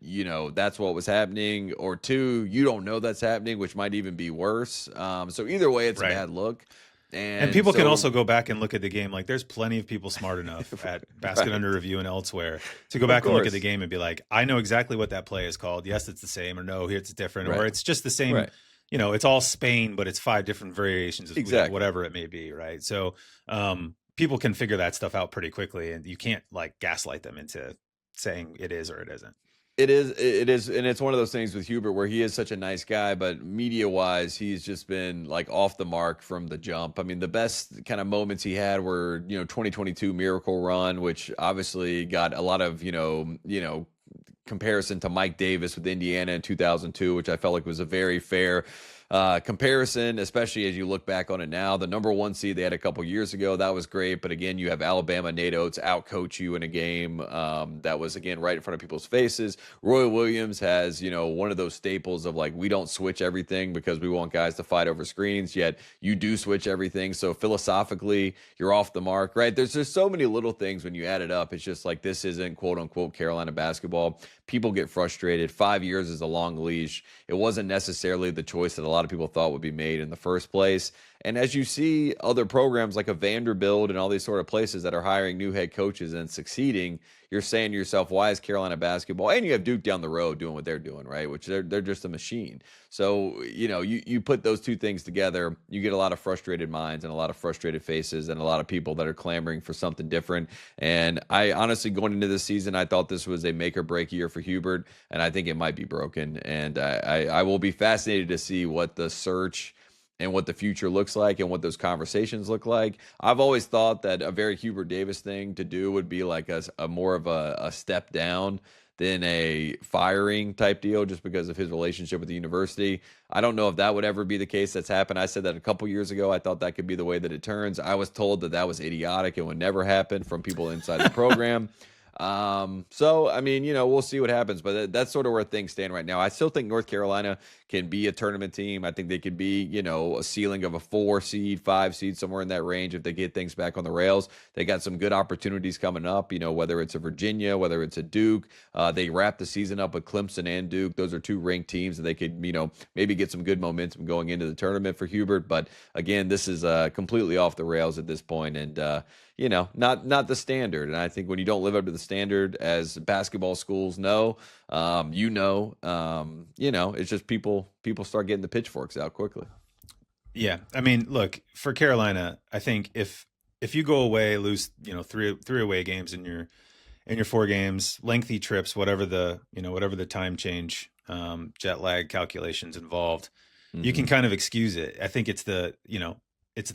that's what was happening, or two, you don't know that's happening, which might even be worse. So either way, it's a bad look. And people can also go back and look at the game. Like, there's plenty of people smart enough at Basket Under Review and elsewhere to go back and look at the game and be like, I know exactly what that play is called. Yes, it's the same, or no, here it's different, or it's just the same. Right. It's all Spain, but it's 5 different variations of whatever it may be, right? So people can figure that stuff out pretty quickly, and you can't gaslight them into saying it is or it isn't. It is, and it's one of those things with Hubert where he is such a nice guy, but media-wise, he's just been off the mark from the jump. I mean, the best kind of moments he had were 2022 Miracle Run, which obviously got a lot of comparison to Mike Davis with Indiana in 2002, which I felt like was a very fair comparison, especially as you look back on it now. The number 1 seed they had a couple years ago, that was great. But again, you have Alabama, Nate Oates out-coach you in a game that was, again, right in front of people's faces. Roy Williams has, one of those staples of like, we don't switch everything because we want guys to fight over screens, yet you do switch everything. So philosophically, you're off the mark, right? There's just so many little things when you add it up. It's just like, this isn't quote unquote Carolina basketball. People get frustrated. 5 years is a long leash. It wasn't necessarily the choice that a lot of people thought would be made in the first place. And as you see other programs like a Vanderbilt and all these sort of places that are hiring new head coaches and succeeding, you're saying to yourself, why is Carolina basketball? And you have Duke down the road doing what they're doing, right? Which they're just a machine. So, you put those two things together, you get a lot of frustrated minds and a lot of frustrated faces and a lot of people that are clamoring for something different. And I honestly, going into this season, I thought this was a make or break year for Hubert, and I think it might be broken. And I will be fascinated to see what the search and what the future looks like and what those conversations look like. I've always thought that a very Hubert Davis thing to do would be like a more of a step down than a firing type deal, just because of his relationship with the university. I don't know if that would ever be the case that's happened. I said that a couple years ago. I thought that could be the way that it turns. I was told that was idiotic and would never happen from people inside the program. So, I mean, we'll see what happens, but that's sort of where things stand right now. I still think North Carolina can be a tournament team. I think they could be, a ceiling of a 4 seed, 5 seed, somewhere in that range if they get things back on the rails. They got some good opportunities coming up, whether it's a Virginia, whether it's a Duke. They wrap the season up with Clemson and Duke. Those are 2 ranked teams that they could, maybe get some good momentum going into the tournament for Hubert. But again, this is completely off the rails at this point, and not the standard. And I think when you don't live up to the standard, as basketball schools know, it's just people start getting the pitchforks out quickly. Yeah. I mean, look, for Carolina, I think if you go away, lose, three away games in your 4 games, lengthy trips, whatever the time change, jet lag calculations involved, you can kind of excuse it. I think it's the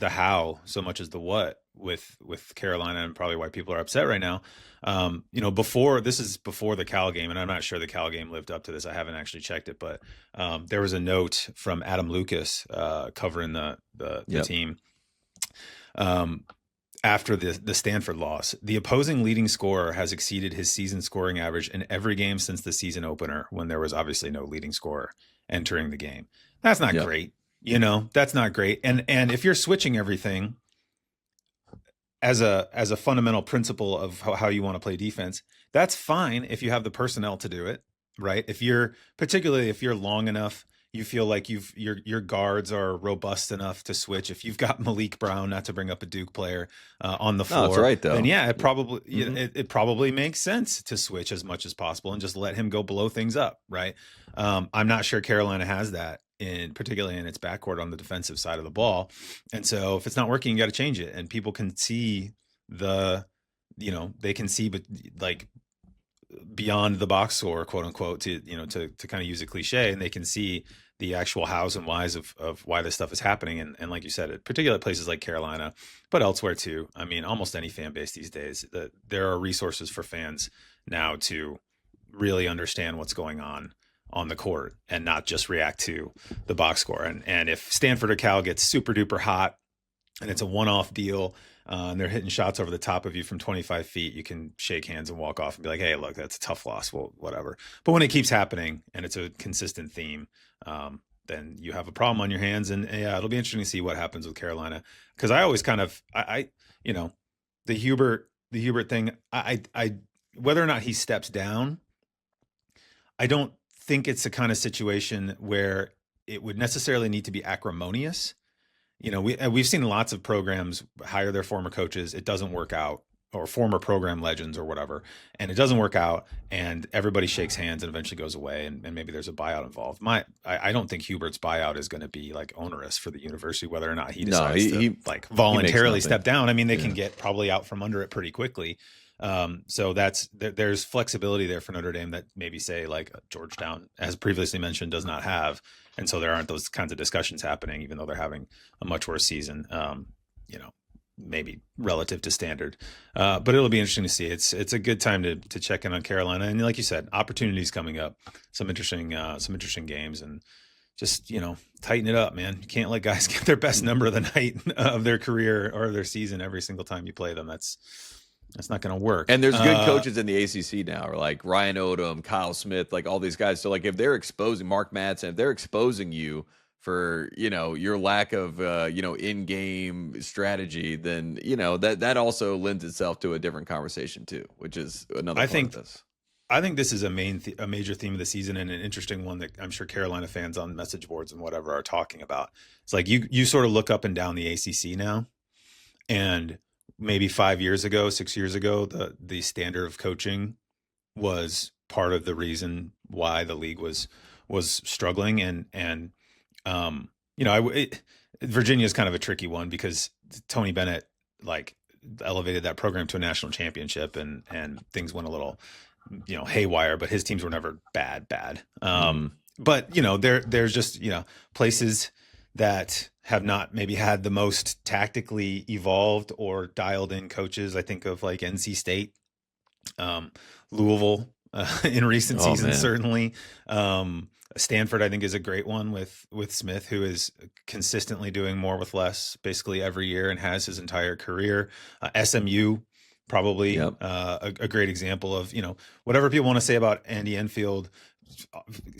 how so much as the what with Carolina, and probably why people are upset right now. Before the Cal game, and I'm not sure the Cal game lived up to this. I haven't actually checked it, but there was a note from Adam Lucas covering the team after the Stanford loss. The opposing leading scorer has exceeded his season scoring average in every game since the season opener, when there was obviously no leading scorer entering the game. That's not great. That's not great. And if you're switching everything as a fundamental principle of how you want to play defense, that's fine if you have the personnel to do it, right? Particularly if you're long enough, you feel like your guards are robust enough to switch. If you've got Malik Brown, not to bring up a Duke player, on the floor, that's right, though. then yeah, it probably it probably makes sense to switch as much as possible and just let him go blow things up, right? I'm not sure Carolina has that, particularly in its backcourt on the defensive side of the ball. And so if it's not working, you got to change it. And people can see but like beyond the box score, quote unquote, to kind of use a cliche, and they can see the actual hows and whys of why this stuff is happening. And like you said, particularly places like Carolina, but elsewhere too. I mean, almost any fan base these days, there are resources for fans now to really understand what's going on the court and not just react to the box score. And if Stanford or Cal gets super duper hot and it's a one-off deal, and they're hitting shots over the top of you from 25 feet, you can shake hands and walk off and be like, hey, look, that's a tough loss. Well, whatever. But when it keeps happening and it's a consistent theme, then you have a problem on your hands. And yeah, it'll be interesting to see what happens with Carolina. Cause I always kind of, the Hubert thing, I whether or not he steps down, I don't think it's the kind of situation where it would necessarily need to be acrimonious. We've seen lots of programs hire their former coaches. It doesn't work out, or former program legends or whatever, and it doesn't work out, and everybody shakes hands and eventually goes away, and maybe there's a buyout involved. I don't think Hubert's buyout is going to be like onerous for the university, whether or not he decides to voluntarily step down. I mean, they can get probably out from under it pretty quickly. So there's flexibility there for Notre Dame that maybe say like Georgetown, as previously mentioned, does not have. And so there aren't those kinds of discussions happening, even though they're having a much worse season, maybe relative to standard. But it'll be interesting to see. It's a good time to check in on Carolina. And like you said, opportunities coming up, some interesting games, and just, tighten it up, man. You can't let guys get their best number of the night of their career or their season every single time you play them. That's not going to work. And there's good coaches in the ACC now, or like Ryan Odom, Kyle Smith, like all these guys. So like if they're exposing Mark Madsen, if they're exposing you for, your lack of, in-game strategy, then, that also lends itself to a different conversation too, which is another part of this. I think this is a major theme of the season, and an interesting one that I'm sure Carolina fans on message boards and whatever are talking about. It's like you sort of look up and down the ACC now, and maybe 6 years ago, the standard of coaching was part of the reason why the league was struggling, and Virginia is kind of a tricky one because Tony Bennett like elevated that program to a national championship, and things went a little haywire, but his teams were never bad. But there's just places that have not maybe had the most tactically evolved or dialed in coaches. I think of like NC State, Louisville in recent seasons, certainly. Stanford, I think, is a great one with Smith, who is consistently doing more with less basically every year and has his entire career. SMU, probably a great example of, whatever people want to say about Andy Enfield,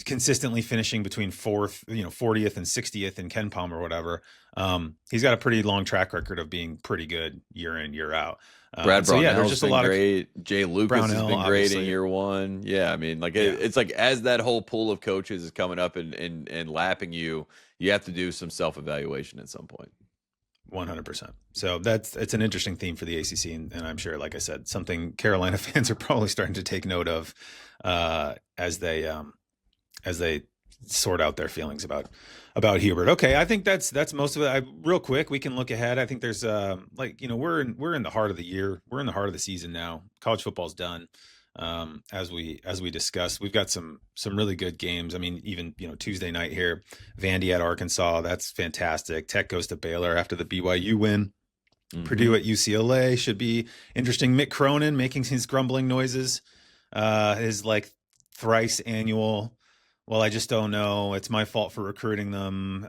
consistently finishing between 40th and 60th in Ken Palm or whatever. He's got a pretty long track record of being pretty good year in, year out. Brad Brownell's been great. Jay Lucas has been great in year one. Yeah, I mean, it's like as that whole pool of coaches is coming up and lapping you, you have to do some self-evaluation at some point. 100%. So it's an interesting theme for the ACC, and I'm sure, like I said, something Carolina fans are probably starting to take note of as they sort out their feelings about Hubert. Okay, I think that's most of it. Real quick, we can look ahead. I think there's we're in the heart of the year. We're in the heart of the season now. College football's done. As we discussed, we've got some really good games. I mean, even Tuesday night here, Vandy at Arkansas, that's fantastic. Tech goes to Baylor after the BYU win. Mm-hmm. Purdue at UCLA should be interesting. Mick Cronin making his grumbling noises, his like thrice annual. Well, I just don't know. It's my fault for recruiting them.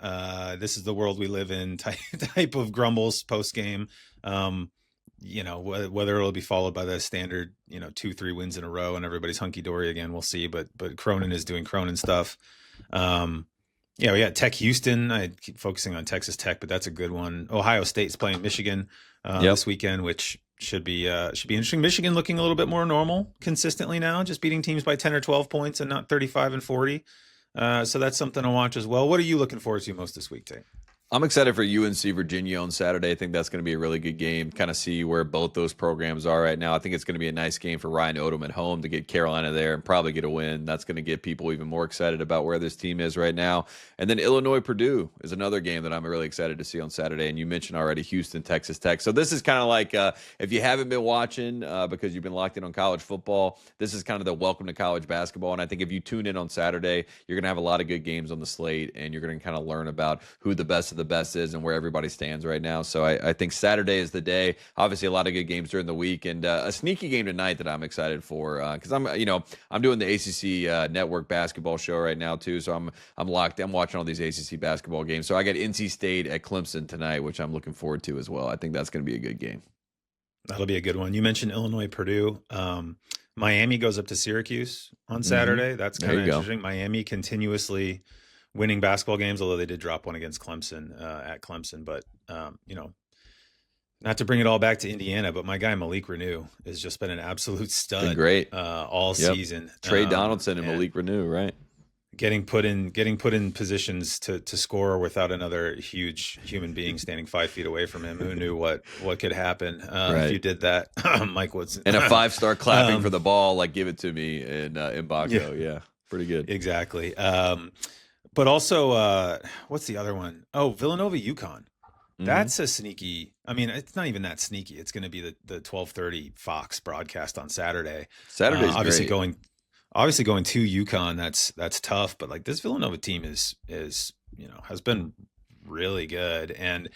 This is the world we live in type of grumbles post game. Whether it'll be followed by the standard, 2-3 wins in a row and everybody's hunky dory again, we'll see. But Cronin is doing Cronin stuff. We got Tech Houston. I keep focusing on Texas Tech, but that's a good one. Ohio State's playing Michigan this weekend, which should be interesting. Michigan looking a little bit more normal consistently now, just beating teams by 10 or 12 points and not 35 and 40. So that's something to watch as well. What are you looking forward to most this week, Tate? I'm excited for UNC Virginia on Saturday. I think that's going to be a really good game. Kind of see where both those programs are right now. I think it's going to be a nice game for Ryan Odom at home to get Carolina there and probably get a win. That's going to get people even more excited about where this team is right now. And then Illinois Purdue is another game that I'm really excited to see on Saturday. And you mentioned already Houston, Texas Tech. So this is kind of like if you haven't been watching because you've been locked in on college football, this is kind of the welcome to college basketball. And I think if you tune in on Saturday, you're going to have a lot of good games on the slate, and you're going to kind of learn about who the best of the best is and where everybody stands right now. So I think Saturday is the day. Obviously, a lot of good games during the week, and a sneaky game tonight that I'm excited for because I'm doing the ACC network basketball show right now too. So I'm locked. I'm watching all these ACC basketball games. So I got NC State at Clemson tonight, which I'm looking forward to as well. I think that's going to be a good game. That'll be a good one. You mentioned Illinois Purdue. Miami goes up to Syracuse on Saturday. Mm-hmm. That's kind of interesting. Miami continuously winning basketball games, although they did drop one against Clemson at Clemson. But, not to bring it all back to Indiana, but my guy Malik Renew has just been an absolute stud. Been great all season. Trey Donaldson and Malik Renew, right? Getting put in positions to score without another huge human being standing 5 feet away from him. Who knew what could happen if you did that? Mike Woodson. And a 5-star clapping for the ball, like give it to me in Baco. Yeah, pretty good. Exactly. But also, what's the other one? Oh, Villanova UConn. Mm-hmm. That's a sneaky. I mean, it's not even that sneaky. It's going to be the 12:30 Fox broadcast on Saturday. Saturday's obviously great. Obviously going to UConn. That's tough. But like this Villanova team is has been really good. And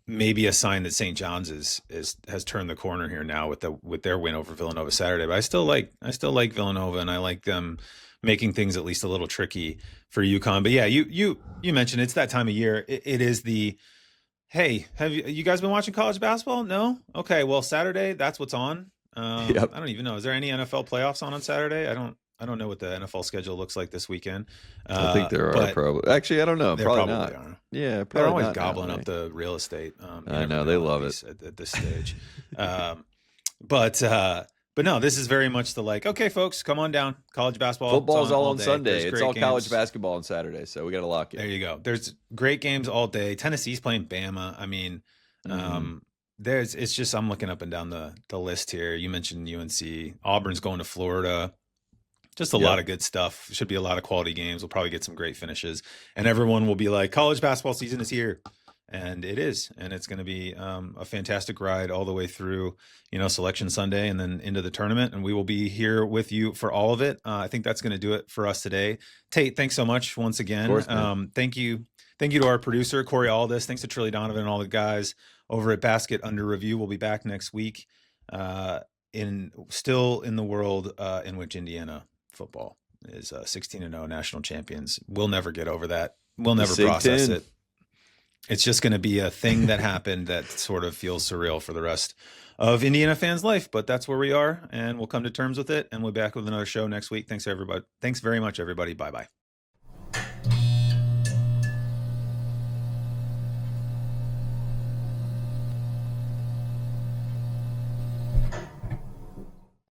maybe a sign that St. John's has turned the corner here now with their win over Villanova Saturday. But I still like Villanova, and I like them making things at least a little tricky for UConn. But yeah, you mentioned it's that time of year. It is the, hey, have you guys been watching college basketball? No? Okay, well, Saturday, that's what's on. Yep. I don't even know. Is there any NFL playoffs on Saturday? I don't know what the NFL schedule looks like this weekend. I think there are probably. Actually, I don't know. Probably not. Are. Yeah, probably they're always not gobbling now, up the real estate. I know they love it at this stage. But no, this is very much the like. Okay, folks, come on down. College basketball. Football's all on day. Sunday. It's all games. college basketball on Saturday, so we got to lock it. There you go. There's great games all day. Tennessee's playing Bama. I mean, it's just I'm looking up and down the list here. You mentioned UNC. Auburn's going to Florida. Just a lot of good stuff. Should be a lot of quality games. We'll probably get some great finishes, and everyone will be like, college basketball season is here. And it is, and it's going to be a fantastic ride all the way through, Selection Sunday and then into the tournament. And we will be here with you for all of it. I think that's going to do it for us today. Tate, thanks so much once again. Of course, thank you to our producer, Corey Aldis. Thanks to Trilly Donovan and all the guys over at Basket Under Review. We'll be back next week still in the world in which Indiana football is 16-0 national champions. We'll never get over that. We'll never process it. It's just going to be a thing that happened that sort of feels surreal for the rest of Indiana fans' life, but that's where we are, and we'll come to terms with it, and we'll be back with another show next week. Thanks, everybody. Thanks very much, everybody. Bye-bye.